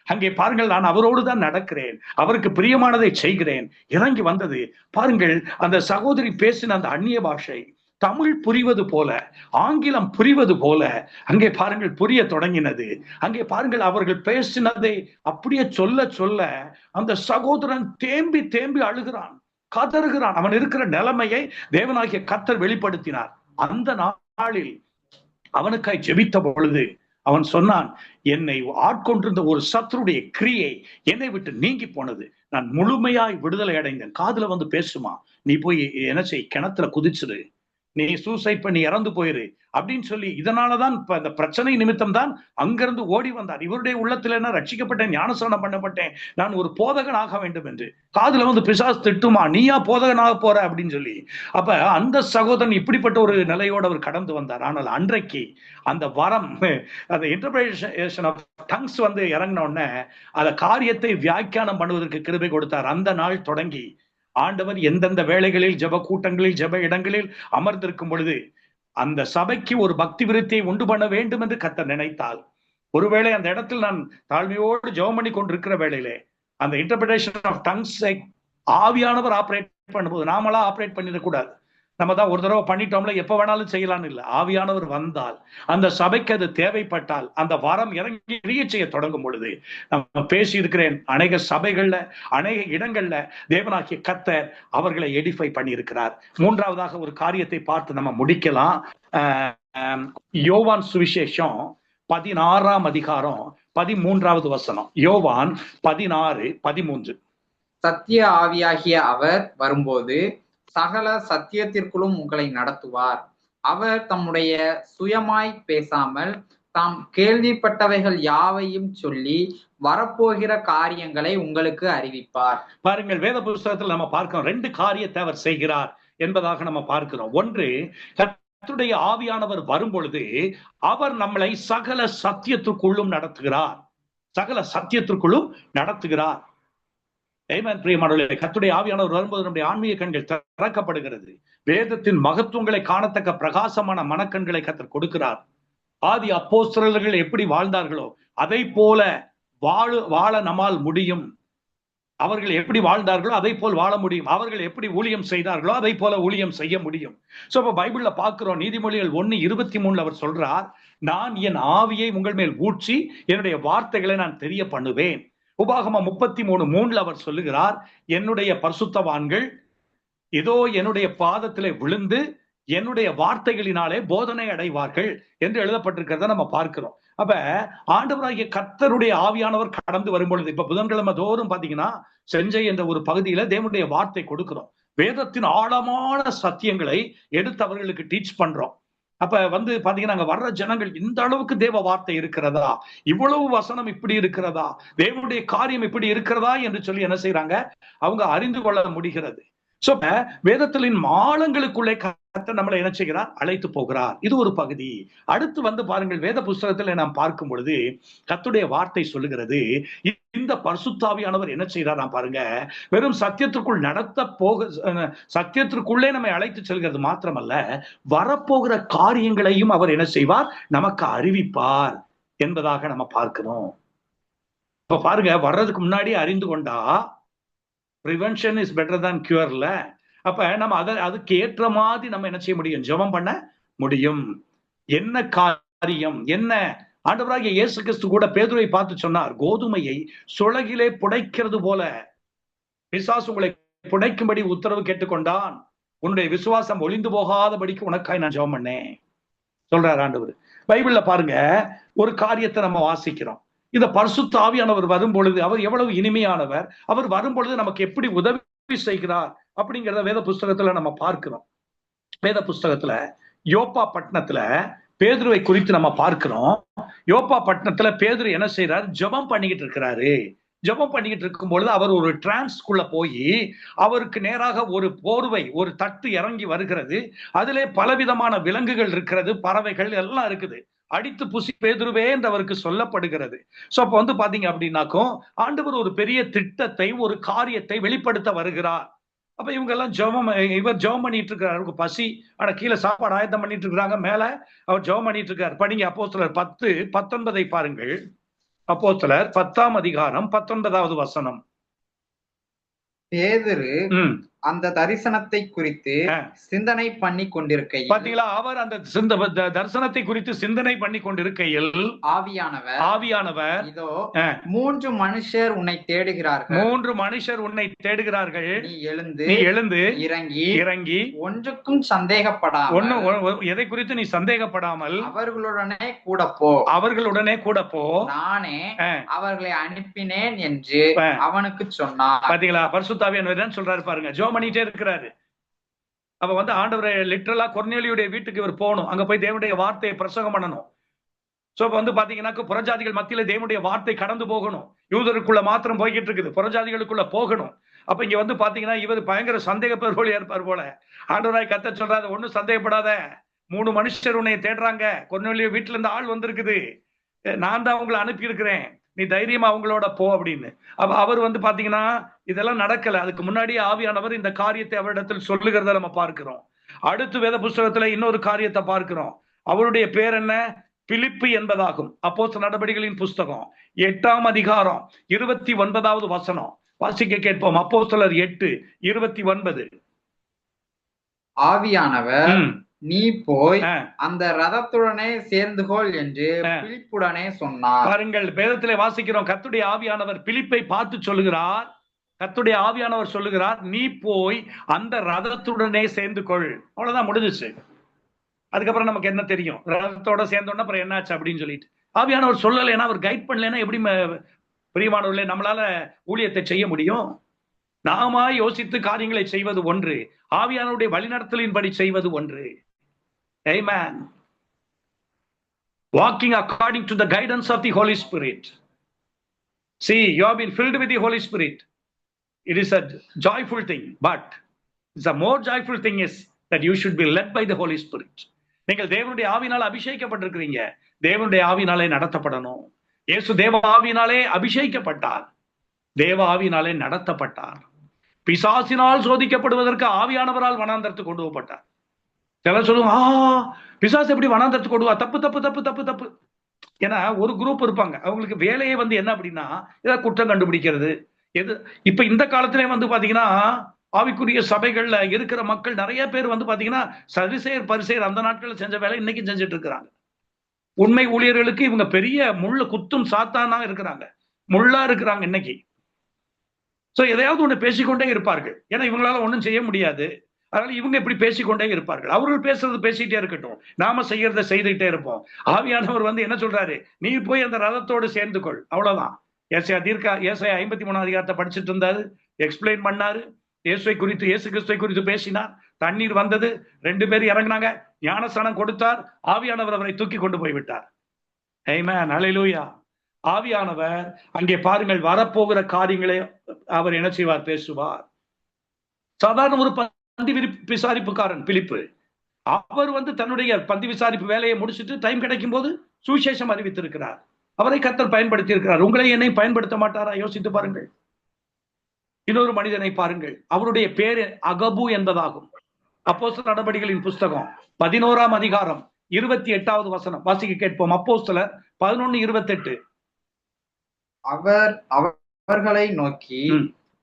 அங்கே பாருங்கள், நான் அவரோடு தான் நடக்கிறேன், அவருக்கு பிரியமானதை செய்கிறேன். இறங்கி வந்தது. பாருங்கள், அந்த சகோதரி பேசின அந்த அந்நிய பாஷை தமிழ் புரிவது போல, ஆங்கிலம் புரிவது போல அங்கே பாருங்கள் புரிய தொடங்கினது. அங்கே பாருங்கள், அவர்கள் பேசினதை அப்படியே சொல்ல சொல்ல அந்த சகோதரன் தேம்பி தேம்பி அழுகிறான், கதறுகிறான். அவன் இருக்கிற நிலைமையை தேவனாகிய கர்த்தர் வெளிப்படுத்தினார். அந்த நாளில் அவனுக்காய் ஜெபித்த பொழுது அவன் சொன்னான், என்னை ஆட்கொண்டிருந்த ஒரு சத்துருடைய கிரியை என்னை விட்டு நீங்கி போனது, நான் முழுமையாய் விடுதலை அடைந்தேன். காதுல வந்து பேசுமா, நீ போய் என்ன செய், கிணத்துல குதிச்சிரு, நீ சூசைட் பண்ணி இறந்து போயிரு அப்படின்னு சொல்லி, இதனாலதான் இப்ப அந்த பிரச்சனை நிமித்தம் தான் அங்கிருந்து ஓடி வந்தார். இவருடைய உள்ளத்துல என்ன, ரட்சிக்கப்பட்டேன், ஞானஸ்நானம் பண்ணப்பட்டேன், நான் ஒரு போதகன் ஆக வேண்டும் என்று. காதுல வந்து பிசாசு திட்டுமா, நீயா போதகனாக போற அப்படின்னு சொல்லி. அப்ப அந்த சகோதரன் இப்படிப்பட்ட ஒரு நிலையோடு அவர் கடந்து வந்தார். ஆனால் அன்றைக்கு அந்த வரம், அந்த இன்டர்பிரேஷன் ஆஃப் டங்ஸ் வந்து இறங்கின உடனே அந்த காரியத்தை வியாக்கியானம் பண்ணுவதற்கு கிருபை கொடுத்தார். அந்த நாள் தொடங்கி ஆண்டவர் எந்தெந்த வேளைகளில் ஜெப கூட்டங்களில் ஜெப இடங்களில் அமர்ந்திருக்கும் பொழுது அந்த சபைக்கு ஒரு பக்தி விருத்தியை உண்டு பண்ண வேண்டும் என்று கர்த்தர் நினைத்தால், ஒருவேளை அந்த இடத்தில் நான் தாழ்மையோடு ஜெபம் பண்ணி கொண்டிருக்கிற வேளையிலே அந்த இன்டர்பிரேஷன் ஆஃப் டங்ஸை ஆவியானவர் ஆப்ரேட் பண்ணும்போது, நாமளா ஆப்ரேட் பண்ணிடக்கூடாது. நம்ம தான் ஒரு தடவை பண்ணிட்டோம்ல, எப்ப வேணாலும் செய்யலாம்னு இல்லை. ஆவியானவர் வந்தால், அந்த சபைக்கு அது தேவைப்பட்டால், அந்த வரம் இறங்கி கிரியை செய்ய தொடங்கும் பொழுது, நம்ம பேசி இருக்கிறேன் அநேக சபைகள்ல, அநேக இடங்கள்ல தேவனாகிய கர்த்தர் அவர்களை எடிஃபை பண்ணி இருக்கிறார். மூன்றாவதாக ஒரு காரியத்தை பார்த்து நம்ம முடிக்கலாம். யோவான் சுவிசேஷம் 16ஆம் அதிகாரம் 13வது வசனம். யோவான் 16:13. சத்திய ஆவியாகிய அவர் வரும்போது சகல சத்தியத்திற்குள்ளும் உங்களை நடத்துவார். அவர் தம்முடைய சுயமாய் பேசாமல் தாம் கேள்விப்பட்டவைகள் யாவையும் சொல்லி வரப்போகிற காரியங்களை உங்களுக்கு அறிவிப்பார். பாருங்கள், வேத புஸ்தகத்தில் நம்ம பார்க்கிறோம், 2 காரியத்தை அவர் செய்கிறார் என்பதாக நம்ம பார்க்கிறோம். ஒன்று, கர்த்தருடைய ஆவியானவர் வரும் பொழுது அவர் நம்மளை சகல சத்தியத்திற்குள்ளும் நடத்துகிறார். சகல சத்தியத்திற்குள்ளும் நடத்துகிறார். பிரியமானவர்களே, கர்த்தருடைய ஆவியானவர் வரும்போது நம்முடைய ஆன்மீக கண்கள் திறக்கப்படுகிறது. வேதத்தின் மகத்துவங்களை காணத்தக்க பிரகாசமான மனக்கண்களை கர்த்தர் கொடுக்கிறார். ஆதி அப்போஸ்தலர்கள் எப்படி வாழ்ந்தார்களோ அதை போல வாழ நம்மால் முடியும். அவர்கள் எப்படி வாழ்ந்தார்களோ அதை போல் வாழ முடியும். அவர்கள் எப்படி ஊழியம் செய்தார்களோ அதை போல ஊழியம் செய்ய முடியும். சோ இப்ப பைபிள்ல பார்க்கிறோம், நீதிமொழிகள் 1:23 அவர் சொல்றார், நான் என் ஆவியை உங்கள் மேல் ஊற்றி என்னுடைய வார்த்தைகளை நான் தெரிய பண்ணுவேன். உபாகமம் 33:3 அவர் சொல்லுகிறார், என்னுடைய பரிசுத்தவான்கள் இதோ என்னுடைய பாதத்திலே விழுந்து என்னுடைய வார்த்தைகளினாலே போதனை அடைவார்கள் என்று எழுதப்பட்டிருக்கிறத நம்ம பார்க்கிறோம். அப்ப ஆண்டவராகிய கர்த்தருடைய ஆவியானவர் கடந்து வரும் பொழுது, இப்ப புதன்கிழமை தோறும் பாத்தீங்கன்னா செஞ்சை என்ற ஒரு பகுதியில தேவனுடைய வார்த்தை கொடுக்கிறோம். வேதத்தின் ஆழமான சத்தியங்களை எடுத்து அவர்களுக்கு டீச் பண்றோம். அப்ப வந்து பாத்தீங்கன்னா அங்க வர்ற ஜனங்கள், இந்த அளவுக்கு தேவ வார்த்தை இருக்கிறதா, இவ்வளவு வசனம் இப்படி இருக்கிறதா, தேவனுடைய காரியம் இப்படி இருக்கிறதா என்று சொல்லி என்ன செய்யறாங்க, அவங்க அறிந்து கொள்ள முடிகிறது. சோ வேதத்தின் மாளங்களுக்குள்ளே கர்த்தர் நம்மளை என்ன செய்கிறார், அழைத்து போகிறார். இது ஒரு பகுதி. அடுத்து வந்து பாருங்கள், வேத புஸ்தகத்துல நாம் பார்க்கும் பொழுது கர்த்தருடைய வார்த்தை சொல்லுகிறது, இந்த பரிசுத்தாவியானவர் என்ன செய்யறார் பாருங்க, வெறும் சத்தியத்திற்குள் சத்தியத்திற்குள்ளே நம்மை அழைத்து செல்கிறது மாத்திரமல்ல, வரப்போகிற காரியங்களையும் அவர் என்ன செய்வார், நமக்கு அறிவிப்பார் என்பதாக நம்ம பார்க்கிறோம். இப்ப பாருங்க, வர்றதுக்கு முன்னாடி அறிந்து கொண்டா ப்ரிவென்ஷன் இஸ் பெட்டர் than கியூர்ல. அப்ப நம்ம அதுக்கு ஏற்ற மாதிரி நம்ம என்ன செய்ய முடியும், ஜெபம் பண்ண முடியும். என்ன காரியம் என்ன, ஆண்டவராகிய இயேசு கிறிஸ்து கூட பேதுருவை பார்த்து சொன்னார், கோதுமையை சுளகிலே புடைக்கிறது போல பிசாசு உங்களை புடைக்கும்படி உத்தரவு கேட்டுக்கொண்டான். உன்னுடைய விசுவாசம் ஒளிந்து போகாதபடிக்கு உனக்காய் நான் ஜெபம் பண்ணேன் சொல்றாரு ஆண்டவர். பைபிள்ல பாருங்க, ஒரு காரியத்தை நம்ம வாசிக்கிறோம். இந்த பரிசுத்த ஆவியானவர் வரும் பொழுது அவர் எவ்வளவு இனிமையானவர், அவர் வரும் பொழுது நமக்கு எப்படி உதவி செய்கிறார் அப்படிங்கிறத வேத புஸ்தகத்துல நம்ம பார்க்கிறோம். வேத புஸ்தகத்துல யோப்பா பட்டணத்துல பேதுருவை குறித்து நம்ம பார்க்கிறோம். யோப்பா பட்டணத்துல பேதுரு என்ன செய்யறாரு? ஜெபம் பண்ணிக்கிட்டு இருக்கிறாரு. ஜெபம் பண்ணிக்கிட்டு இருக்கும் பொழுது அவர் ஒரு டிரான்ஸ்குள்ள போய் அவருக்கு நேராக ஒரு போர்வை, ஒரு தட்டு இறங்கி வருகிறது. அதிலே பலவிதமான விலங்குகள் இருக்கிறது, பறவைகள் எல்லாம் இருக்குது. அடித்து புசி பேதுருவே என்று அவருக்கு சொல்லப்படுகிறது. சோ அப்ப வந்து பாத்தீங்க அப்படின்னாக்கும் ஆண்டவர் ஒரு பெரிய திட்டத்தை, ஒரு காரியத்தை வெளிப்படுத்த வருகிறார். அப்ப இவங்க எல்லாம் இவர் ஜெபம் பண்ணிட்டு இருக்கிறார். அவருக்கு பசி, ஆனா கீழே சாப்பாடு ஆயத்தம் பண்ணிட்டு இருக்கிறாங்க, மேல அவர் ஜெபம் பண்ணிட்டு இருக்காரு. படிங்க அப்போஸ்தலர் 10:19 பாருங்கள். அப்போஸ்தலர் 10ஆம் அதிகாரம் 19வது வசனம். பேதுரு அந்த தரிசனத்தை குறித்து சிந்தனை பண்ணி கொண்டிருக்கையில், பாத்தீங்களா, அவர் அந்த தரிசனத்தை குறித்து சிந்தனை பண்ணி கொண்டிருக்கையில் ஆவியானவர் இதோ 3 மனுஷர் உன்னை தேடுகிறார்கள், 3 மனுஷர் உன்னை தேடுகிறார்கள், நீ எழுந்து இறங்கி ஒன்றுக்கும் சந்தேகப்படாமல், எதை குறித்து நீ சந்தேகப்படாமல் அவர்களுடனே கூட போ, நானே அவர்களை அனுப்பினேன் என்று அவனுக்கு சொன்னார். பாத்தீங்களா, பரிசுத்த ஆவியானவர் சொல்றாரு பாருங்க, ஜெபம் பண்ணிட்டே இருக்கிறாரு. அப்ப வந்து ஆண்டவரை லிட்டரலா கொர்நேலியுடைய வீட்டுக்கு இவர் போகணும், அங்க போய் தேவனுடைய வார்த்தையை பிரசங்கம் பண்ணணும். சோ இப்ப வந்து பாத்தீங்கன்னா புறஜாதிகள் மத்தியில தேவனுடைய வார்த்தை கடந்து போகணும். யூதருக்குள்ள மாத்திரம் போய்கிட்டு இருக்குது, புறஜாதிகளுக்குள்ள போகணும். அப்ப இங்க வந்து பாத்தீங்கன்னா இவர் பயங்கர சந்தேக பெருவழியா இருப்பார் போல. ஆண்டவராய் கர்த்தர் சொல்றாரு, ஒண்ணும் சந்தேகப்படாத, 3 மனுஷர் உன்னை தேடுறாங்க, கொர்நேலியு வீட்டுல இருந்து ஆள் வந்திருக்குது, நான் தான் உங்களை அனுப்பி இருக்கிறேன், நீ தைரியமா அவங்களோட போ அப்படின்னு. அப்ப அவர் வந்து பாத்தீங்கன்னா இதெல்லாம் நடக்கல. அதுக்கு முன்னாடியே ஆவியானவர் இந்த காரியத்தை அவரிடத்தில் சொல்லுகிறத நம்ம பார்க்கிறோம். அடுத்து வேத புஸ்தகத்துல இன்னொரு காரியத்தை பார்க்கிறோம். அவருடைய பேர் என்ன? பிலிப்பு என்பதாகும். அப்போஸ்தலர் நடபடிகளின் புஸ்தகம் 8ஆம் அதிகாரம் 29வது வசனம் வாசிக்க கேட்போம். அப்போஸ்தலர் 8:29. ஆவியானவர் நீ போய் அந்த ரதத்துடனே சேர்ந்து கொள் என்று பிலிப்புடனே சொன்னார். பாருங்கள், வேதத்திலே வாசிக்கிறோம், கர்த்தருடைய ஆவியானவர் பிலிப்பை பார்த்து சொல்லுகிறார். கர்த்தருடைய ஆவியானவர் சொல்லுகிறார், நீ போய் அந்த ரதத்துடனே சேர்ந்து கொள். அவ்வளவுதான், முடிஞ்சிச்சு. அதுக்கப்புறம் நமக்கு என்ன தெரியும்? ரதத்தோட சேர்ந்தோன்னா அப்புறம் என்னாச்சு அப்படின்னு சொல்லிட்டு ஆவியானவர் சொல்லலைன்னா, அவர் கைட் பண்ணலைன்னா எப்படி பிரியமானவர்களே நம்மளால ஊழியத்தை செய்ய முடியும்? நாம யோசித்து காரியங்களை செய்வது ஒன்று, ஆவியானவருடைய வழிநடத்தலின்படி செய்வது ஒன்று. Amen. Walking according to the guidance of the Holy Spirit. See, you have been filled with the Holy Spirit. It is a joyful thing, but the more joyful thing is that you should be led by the Holy Spirit. நீங்கள் தேவனுடைய ஆவியினால் அபிஷேகிக்கப்பட்டிருக்கிறீங்க, தேவனுடைய ஆவியினாலே நடத்தப்படணும். இயேசு தேவ ஆவியினாலே அபிஷேகிக்கப்பட்டார், தேவ ஆவியினாலே நடத்தப்பட்டார். பிசாசினால் சோதிக்கப்படுவதற்கு ஆவியானவரால் வனாந்தரத்துக்கு கொண்டு போகப்பட்டார். சிலர் சொல்லுவாங்க, பிசாசு எப்படி வனாந்தரத்துக்கு கொண்டு வா? தப்பு தப்பு தப்பு தப்பு தப்பு. ஏன்னா ஒரு குரூப் இருப்பாங்க, அவங்களுக்கு வேலையே வந்து என்ன அப்படின்னா ஏதாவது குற்றம் கண்டுபிடிக்கிறது. இப்ப இந்த காலத்திலே வந்து பாத்தீங்கன்னா ஆவிக்குரிய சபைகள்ல இருக்கிற மக்கள் நிறைய பேர் வந்து பாத்தீங்கன்னா சரிசெயர் பரிசெயர் அந்த நாட்களில் செஞ்ச வேலை இன்னைக்கு செஞ்சுட்டு இருக்கிறாங்க. உண்மை ஊழியர்களுக்கு இவங்க பெரிய முள்ள குத்தும் சாத்தானா இருக்கிறாங்க, முள்ளா இருக்கிறாங்க இன்னைக்கு. சோ எதையாவது ஒண்ணு பேசிக்கொண்டே இருப்பார்கள். ஏன்னா இவங்களால ஒண்ணும் செய்ய முடியாது, அதனால இவங்க இப்படி பேசிக்கொண்டே இருப்பார்கள். அவர்கள் பேசுறது பேசிட்டே இருக்கட்டும், நாம செய்யறத செய்துகிட்டே இருப்போம். ஆவியானவர் வந்து என்ன சொல்றாரு? நீ போய் அந்த ரதத்தோடு சேர்ந்து கொள், அவ்வளவுதான். ஏசாயா 53ஆம் அதிகாரத்தை படிச்சுட்டு இருந்தாரு, எக்ஸ்பிளைன் பண்ணாரு. இயேசு கிறிஸ்துவை குறித்து பேசினார். தண்ணீர் வந்தது, 2 பேர் இறங்கினாங்க, ஞானஸ்நானம் கொடுத்தார், ஆவியானவர் அவரை தூக்கி கொண்டு போய் விட்டார். ஆமென், அல்லேலூயா. ஆவியானவர் அங்கே பாருங்கள், வரப்போகிற காரியங்களை அவர் என்ன செய்வார்? பேசுவார். சாதாரண ஒரு பந்தி விசாரிப்புக்காரன் பிலிப்பு, அவர் வந்து தன்னுடைய பந்தி விசாரிப்பு வேலையை முடிச்சுட்டு டைம் கிடைக்கும் போது சுவிசேஷம் அறிவித்திருக்கிறார். அவரை கர்த்தர் பயன்படுத்தி இருக்கிறார். உங்களை என்னை பயன்படுத்த மாட்டாரா? யோசித்து பாருங்கள். இன்னொரு மனிதனை பாருங்கள், அவருடைய பேரு அகபு என்பதாகும். அப்போஸ்தலர் நடபடிகளின் புஸ்தகம் 11ஆம் அதிகாரம் 28வது வசனம் வாசிக்க கேட்போம். அப்போஸ்தலர் 11:28. அவர்களை நோக்கி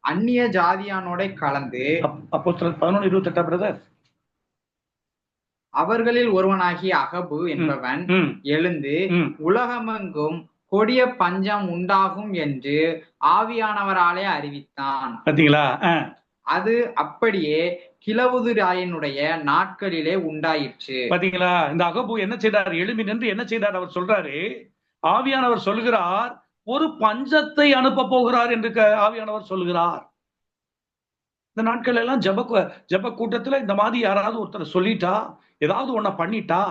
அந்நிய ஜாதியானோட கலந்து, அப்போஸ்தலர் 11:28 பிரதர். அவர்களில் ஒருவனாகிய அகபு என்பவன் எழுந்து உலகமெங்கும் கொடிய பஞ்சம் உண்டாகும் என்று ஆவியானவராலே அறிவித்தான். பாத்தீங்களா? அது அப்படியே கிலவுதுராயனுடைய நாட்களிலே உண்டாயிற்று. பாத்தீங்களா? இந்த அகபு என்ன செய்தார்? எழும்பி நின்று என்ன செய்தார்? அவர் சொல்றாரு, ஆவியானவர் சொல்லுகிறார், ஒரு பஞ்சத்தை அனுப்ப போகிறார் என்று ஆவியானவர் சொல்லுகிறார். இந்த நாட்கள் எல்லாம் ஜெப கூட்டத்துல இந்த மாதிரி யாராவது ஒருத்தர் சொல்லிட்டா, ஏதாவது ஒன்ன பண்ணிட்டா,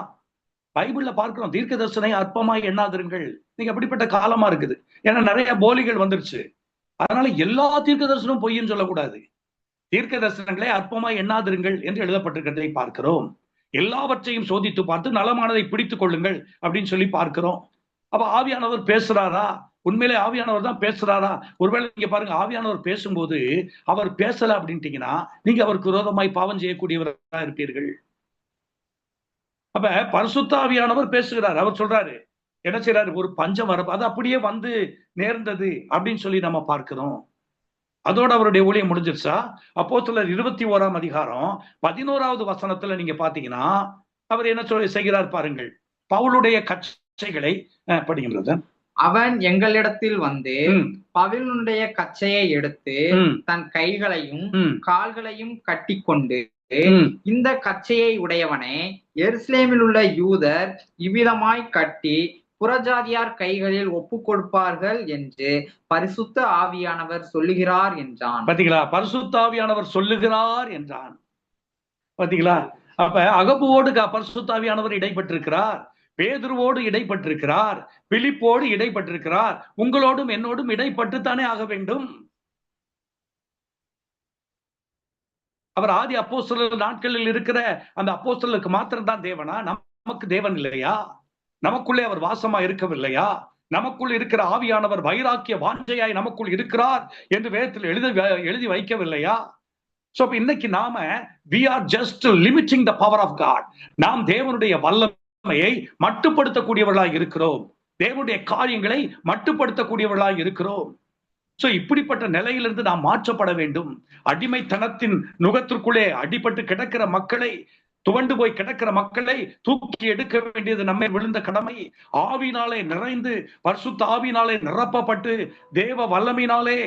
பைபிள்ல பார்க்கிறோம், தீர்க்க தரிசனை அற்பமாய் எண்ணாதிருங்கள். நீங்க அப்படிப்பட்ட காலமா இருக்குது. ஏன்னா நிறைய போலிகள் வந்துருச்சு. அதனால எல்லா தீர்க்க தரிசனம் பொய்ன்னு சொல்லக்கூடாது. தீர்க்க தரிசனங்களை அற்பமாய் எண்ணாதிருங்கள் என்று எழுதப்பட்டிருக்கிறதை பார்க்கிறோம். எல்லாவற்றையும் சோதித்து பார்த்து நலமானதை பிடித்துக் கொள்ளுங்கள் அப்படின்னு சொல்லி பார்க்கிறோம். அப்ப ஆவியானவர் பேசுறாரா? உண்மையிலே ஆவியானவர் தான் பேசுறாரா? ஒருவேளை நீங்க பாருங்க, ஆவியானவர் பேசும்போது அவர் பேசல அப்படின்ட்டீங்கன்னா நீங்க அவருக்கு விரோதமாய் பாவம் செய்யக்கூடியவராக இருப்பீர்கள். அப்ப பரிசுத்த ஆவியானவர் பேசுகிறார். அவர் சொல்றாரு, என்ன செய்யறாரு? ஒரு பஞ்சம் வர, அது அப்படியே வந்து நேர்ந்தது அப்படின்னு சொல்லி நம்ம பார்க்கிறோம். அதோட அவருடைய ஊழியம் முடிஞ்சிருச்சா? அப்போஸ்தலர் 21ஆம் அதிகாரம் 11வது வசனத்துல நீங்க பாத்தீங்கன்னா அவர் என்ன செய்கிறார் பாருங்கள். பவுலுடைய கச்சைகளை படிக்கின்றது. அவன் எங்களிடத்தில் வந்து பவுலுடைய கச்சையை எடுத்து தன் கைகளையும் கால்களையும் கட்டி கொண்டு, இந்த கச்சையை உடையவனை எருசலேமில் உள்ள யூதர் இவ்விதமாய் கட்டி புறஜாதியார் கைகளில் ஒப்பு கொடுப்பார்கள் என்று பரிசுத்த ஆவியானவர் சொல்லுகிறார் என்றான். பாத்தீங்களா? பரிசுத்த ஆவியானவர் சொல்லுகிறார் என்றான். பாத்தீங்களா? அப்ப அகபுவோடு பரிசுத்த ஆவியானவர் இடைப்பட்டிருக்கிறார், பேதுருவோடு இடைப்பட்டிருக்கிறார், பிலிப்போடு இடைப்பட்டிருக்கிறார், உங்களோடும் என்னோடும் இடைப்பட்டுத்தானே ஆக வேண்டும். அவர் ஆதி அப்போஸ்தலர் நாட்களில் இருக்கிற அந்த அப்போஸ்தலருக்கு மாத்திரம்தான் தேவனா? நமக்கு தேவன் இல்லையா? நமக்குள்ளே அவர் வாசமா இருக்கவில்லையா? நமக்குள் இருக்கிற ஆவியானவர் வைராக்கிய வாஞ்சையாய் நமக்குள் இருக்கிறார் என்று வேதத்தில் எழுதி வைக்கவில்லையா? சோ இன்னைக்கு நாம we are just limiting the power of God. நாம் தேவனுடைய வல்லமையை மட்டுப்படுத்தக்கூடியவர்களாய் இருக்கிறோம். தேவனுடைய காரியங்களை மட்டுப்படுத்தக்கூடியவர்களாய் இருக்கிறோம். சோ இப்படிப்பட்ட நிலையிலிருந்து நாம் மாற்றப்பட வேண்டும். அடிமைத்தனத்தின் நுகத்திற்குள்ளே அடிபட்டு கிடக்கிற மக்களை, துவண்டு போய் கிடக்கிற மக்களை தூக்கி எடுக்க வேண்டியது நம்மை விழுந்த கடமை. ஆவினாலே நிறைந்து, பரிசுத்த ஆவினாலே நிரப்பப்பட்டு, தேவ வல்லமையினாலே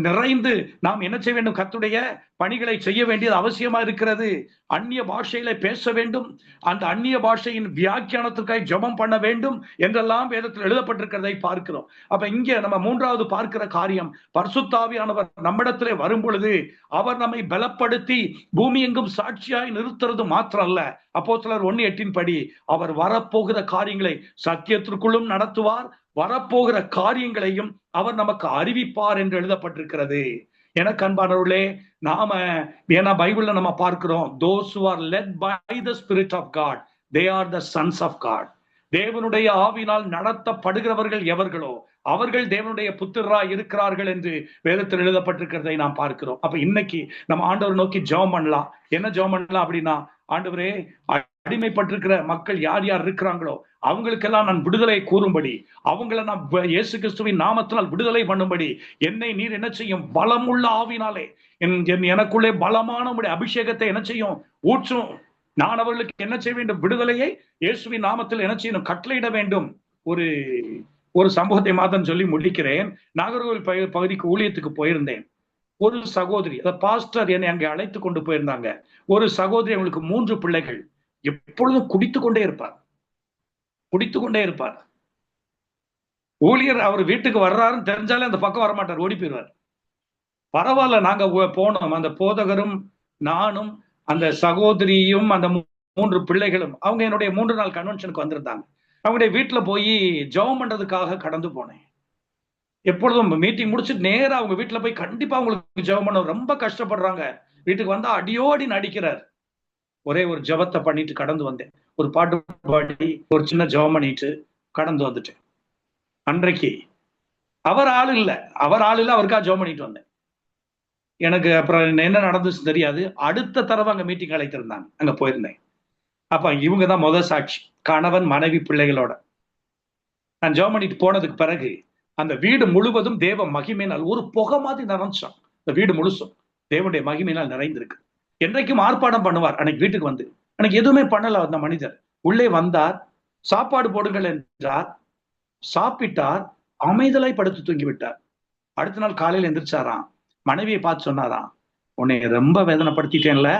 நிறைந்து நாம் என்ன செய்ய வேண்டும்? கர்த்தருடைய பணிகளை செய்ய வேண்டியது அவசியமா இருக்கிறது. அந்நிய பாஷையில பேச வேண்டும், அந்த அந்நிய பாஷையின் வியாக்கியானத்திற்காக ஜெபம் பண்ண வேண்டும் என்றெல்லாம் வேதத்தில் எழுதப்பட்டிருக்கிறதை பார்க்கிறோம். அப்ப இங்க நம்ம மூன்றாவது பார்க்கிற காரியம், பரிசுத்த ஆவியானவர் நம்மிடத்திலே வரும் பொழுது அவர் நம்மை பலப்படுத்தி பூமி எங்கும் சாட்சியாய் நிறுத்துறது மாத்திரம் அல்ல, அப்போஸ்தலர் 1:8 படி அவர் வரப்போகிற காரியங்களை சத்தியத்திற்குள்ளும் நடத்துவார், வரப்போகிற காரியங்களையும் அவர் நமக்கு அறிவிப்பார் என்று எழுதப்பட்டிருக்கிறது. எனக்கு அன்பானவர்களே, நாம ஏன்னா பைபிள்ல நம்ம பார்க்கிறோம், those who are led by the Spirit of God, they are the sons of God. தேவனுடைய ஆவினால் நடத்தப்படுகிறவர்கள் எவர்களோ அவர்கள் தேவனுடைய புத்திரராய் இருக்கிறார்கள் என்று வேதத்தில் எழுதப்பட்டிருக்கிறதை நாம் பார்க்கிறோம். அப்ப இன்னைக்கு நம்ம ஆண்டவர் நோக்கி ஜெபம் பண்ணலாம். என்ன ஜெபம் பண்ணலாம் அப்படின்னா, ஆண்டவரே, அடிமைப்பட்டிருக்கிற மக்கள் யார் யார் இருக்கிறாங்களோ அவங்களுக்கெல்லாம் நான் விடுதலை கூறும்படி, அவங்கள நான் இயேசு கிறிஸ்துவின் நாமத்தினால் விடுதலை பண்ணும்படி என்னை நீர் என்ன செய்யும்? பலமுள்ள ஆவினாலே எனக்குள்ளே பலமான அபிஷேகத்தை என்ன செய்யும்? ஊற்றும். நான் அவர்களுக்கு என்ன செய்ய வேண்டும்? விடுதலையை இயேசுவின் நாமத்தில் என்ன செய்யணும்? கட்டளையிட வேண்டும். ஒரு சம்பவத்தை மாத்திரம் சொல்லி முடிக்கிறேன். நாகர்கோவில் பகுதிக்கு ஊழியத்துக்கு போயிருந்தேன். ஒரு சகோதரி, பாஸ்டர் என்னை அங்கே அழைத்து கொண்டு போயிருந்தாங்க. ஒரு சகோதரி, அவங்களுக்கு 3 பிள்ளைகள், எப்பொழுதும் குடித்து கொண்டே இருப்பார். ஊழியர் அவர் வீட்டுக்கு வர்றாருன்னு தெரிஞ்சாலே அந்த பக்கம் வரமாட்டார், ஓடி போயிடுவார். பரவாயில்ல, நாங்க போனோம். அந்த போதகரும் நானும் அந்த சகோதரியும் அந்த 3 பிள்ளைகளும், அவங்க என்னுடைய 3 நாள் கன்வென்ஷனுக்கு வந்திருந்தாங்க. அவங்களுடைய வீட்டுல போய் ஜெபம் பண்றதுக்காக கடந்து போனேன். எப்பொழுதும் மீட்டிங் முடிச்சுட்டு நேரா அவங்க வீட்டுல போய் கண்டிப்பா அவங்களுக்கு ஜெபம் பண்ண, ரொம்ப கஷ்டப்படுறாங்க. வீட்டுக்கு வந்தா அடியோடி நடிக்கிறார். ஒரே ஒரு ஜெபத்தை பண்ணிட்டு கடந்து வந்தேன். ஒரு பாட்டு பாடி ஒரு சின்ன ஜெபம் பண்ணிட்டு கடந்து வந்துட்டேன். அன்றைக்கு அவர் ஆள் இல்லை, அவருக்காக ஜெபம் பண்ணிட்டு வந்தேன். எனக்கு அப்புறம் என்ன நடந்துச்சு தெரியாது. அடுத்த தடவை அங்க மீட்டிங் அழைத்திருந்தாங்க, அங்க போயிருந்தேன். அப்ப இவங்கதான் முதல் சாட்சி, கணவன் மனைவி பிள்ளைகளோட. நான் ஜெபம் பண்ணிட்டு போனதுக்கு பிறகு அந்த வீடு முழுவதும் தேவ மகிமையினால் ஒரு புகை மாதிரி நிறைஞ்சான். இந்த வீடு முழுசும் தேவனுடைய மகிமையினால் நிறைந்திருக்கு. என்றைக்கும் ஆர்ப்பாட்டம் பண்ணுவார். அன்னைக்கு வீட்டுக்கு வந்து அன்னைக்கு எதுவுமே பண்ணல அந்த மனிதர். உள்ளே வந்தார், சாப்பாடு போடுங்கள் என்றார், சாப்பிட்டார், அமைதலாய் படுத்து தூங்கி விட்டார். அடுத்த நாள் காலையில் எந்திரிச்சாராம், மனைவியை பார்த்து சொன்னாராம், உன்னை ரொம்ப வேதனைப்படுத்திட்டேன்ல,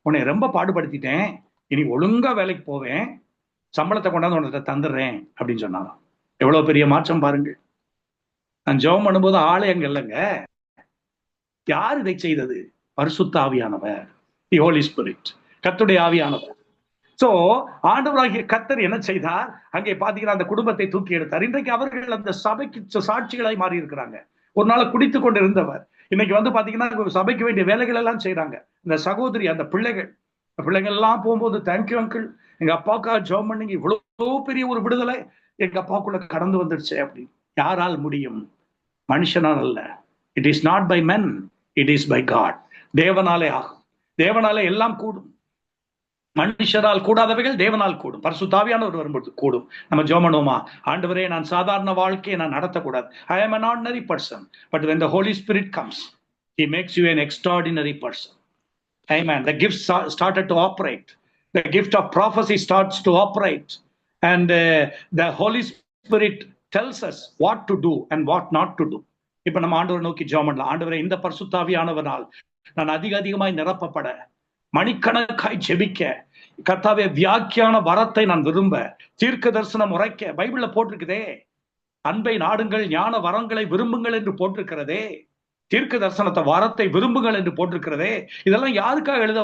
உன்னை ரொம்ப பாடுபடுத்திட்டேன், இனி ஒழுங்கா வேலைக்கு போவேன், சம்பளத்தை கொண்டாந்து உன்னை தந்துடுறேன் அப்படின்னு சொன்னாங்க. எவ்வளவு பெரிய மாற்றம் பாருங்க. நான் ஜெபம் பண்ணும்போது ஆளே அங்க இல்லைங்க. யார் இதை செய்தது? பரிசுத்த ஆவியானவர், தி ஹோலி ஸ்பிரிட், கர்த்தருடைய ஆவியானவர். சோ ஆண்டவராகிய கர்த்தர் என்ன செய்தார்? அங்கே பாத்தீங்கன்னா அந்த குடும்பத்தை தூக்கி எடுத்தார். இன்றைக்கு அவர்கள் அந்த சபைக்கு சாட்சிகளாய் மாறி இருக்கிறாங்க. ஒரு நாள் குடித்து கொண்டு இருந்தவர் இன்னைக்கு வந்து பாத்தீங்கன்னா சபைக்கு வேண்டிய வேலைகள் எல்லாம் செய்யறாங்க. இந்த சகோதரி, அந்த பிள்ளைகள் எல்லாம் போகும்போது, தேங்க்யூ அங்கிள், எங்க அப்பாவுக்காக ஜெபம் பண்ணீங்க, இவ்வளவு பெரிய ஒரு விடுதலை எங்க அப்பாவுக்குள்ள கடந்து வந்துடுச்சு அப்படின்னு. யாரால் முடியும்? மனுஷனால் அல்ல. It is not by men, it is by God. தேவனாலே ஆகும். தேவனாலே எல்லாம் கூடும். மனுஷரால் கூடாதவைகள் தேவனால் கூடும். பரிசுத்தாவியானவர் வரும்போது கூடும். நம்ம ஜெபம் பண்ணுவோமா? ஆண்டவரே, நான் சாதாரண வாழ்க்கையை நான் நடத்தக்கூடாது. I am an ordinary person, but when the Holy Spirit comes, he makes you an extraordinary person. Amen. The gifts started to operate. The gift of prophecy starts to operate, and the Holy Spirit tells us what to do and what not to do. இப்ப நம்ம ஆண்டவரை நோக்கி ஜெபம் பண்ணலாம். ஆண்டவரே, இந்த பரிசுத்தாவியானவரால் நான் அதிகமாய் நிரப்பப்பட, மணிக்கணக்காய் ஜெபிக்க, கர்த்தாவே வியாக்கியான வரத்தை நான் விரும்ப, தீர்க்க தரிசனம் உரைக்க, பைபிள்ல போட்டிருக்குதே, அன்பை நாடுங்கள், ஞான வரங்களை விரும்புங்கள் என்று போட்டிருக்கிறதே, தீர்க்க தரிசனத்தை வரத்தை விரும்புங்கள் என்று போட்டிருக்கிறதே. இதெல்லாம் யாருக்காக எழுத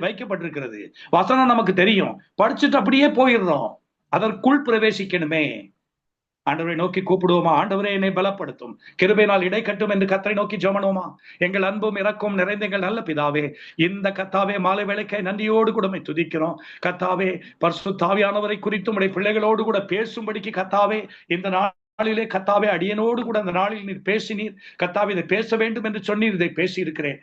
வைக்கப்பட்டிருக்கிறது? வசனம் நமக்கு தெரியும், படிச்சுட்டு அப்படியே போயிடுறோம். அதற்குள் பிரவேசிக்கணுமே. ஆண்டவரை நோக்கி கூப்பிடுவோமா? ஆண்டவரே, என்னை பலப்படுத்தும், கிருபையினால் இடை கட்டும் என்று கர்த்தரை நோக்கி ஜெபம். எங்கள் அன்பும் இரக்கம் நிறைந்த எங்கள் நல்ல பிதாவே, இந்த கர்த்தாவே மாலை வேளைக்காய் நன்றியோடு கூட துதிக்கிறோம். கர்த்தாவே, பரிசுத்த ஆவியானவரை குறித்து உம்முடைய பிள்ளைகளோடு கூட பேசும்படிக்கு கர்த்தாவே, இந்த நாளிலே கர்த்தாவே அடியனோடு கூட அந்த நாளில் நீர் பேசினீர். கர்த்தாவே, இதை பேச வேண்டும் என்று சொன்னீர், இதை பேசி இருக்கிறேன்.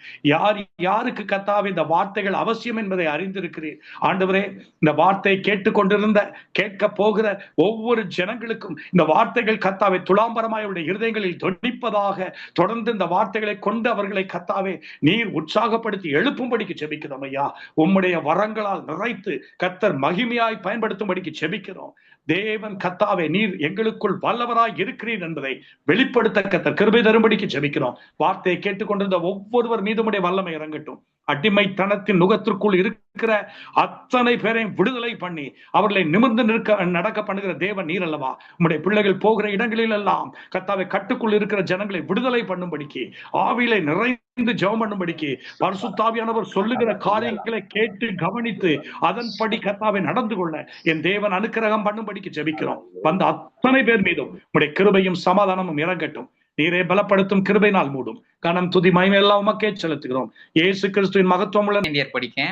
யாருக்கு கர்த்தாவே இந்த வார்த்தைகள் அவசியம் என்பதை அறிந்திருக்கிறேன். ஆண்டவரே, இந்த வார்த்தையை கேட்டுக்கொண்டிருந்த, கேட்க போகிற ஒவ்வொரு ஜனங்களுக்கும் இந்த வார்த்தைகள் கர்த்தாவே துலாம்பரமாய் அவருடைய இருதயங்களில் தொனிப்பதாக, தொடர்ந்து இந்த வார்த்தைகளை கொண்டு அவர்களை கர்த்தாவே நீர் உற்சாகப்படுத்தி எழுப்பும்படிக்கு ஜெபிக்கிறோம் ஐயா. உம்முடைய வரங்களால் நிறைத்து கர்த்தர் மகிமையாய் பயன்படுத்தும்படிக்கு ஜெபிக்கிறோம். தேவன் கர்த்தாவே, நீர் எங்களுக்குள் வல்லவராய் இருக்கிறீர் என்பதை வெளிப்படுத்த கர்த்தர் கிருபை தரும்படிக்கு ஜெபிக்கிறோம். வார்த்தையை கேட்டுக்கொண்டிருந்த ஒவ்வொருவர் மீதுமுடைய வல்லமை இறங்கட்டும். அடிமைத்தனத்தின் நுகத்திற்குள் இருக்கிற அத்தனை பேரையும் விடுதலை பண்ணி அவர்களை நிமிர்ந்து நடக்க பண்ணுகிற தேவன் நீர் அல்லவா? உம்முடைய பிள்ளைகள் போகிற இடங்களில் எல்லாம் கர்த்தாவே கட்டுக்குள் இருக்கிற ஜனங்களை விடுதலை பண்ணும்படிக்கு, ஆவியிலே நிறைந்து ஜெபம் பண்ணும்படிக்கு, பரிசுத்த ஆவியானவர் சொல்லுகிற காரியங்களை கேட்டு கவனித்து அதன்படி கர்த்தாவே நடந்து கொள்ள என் தேவன் அனுக்கிரகம் பண்ணும்படிக்கு ஜெபிக்கிறோம். வந்த அத்தனை பேர் மீதும் உம்முடைய கிருபையும் சமாதானமும் இறங்கட்டும். நீரே பலப்படுத்தும், கிருபையினால் மூடும். கனம் துதி மகிமை எல்லாம் உமக்கே செலுத்துகிறோம். இயேசு கிறிஸ்துவின் மகத்துவம் உள்ள படிக்க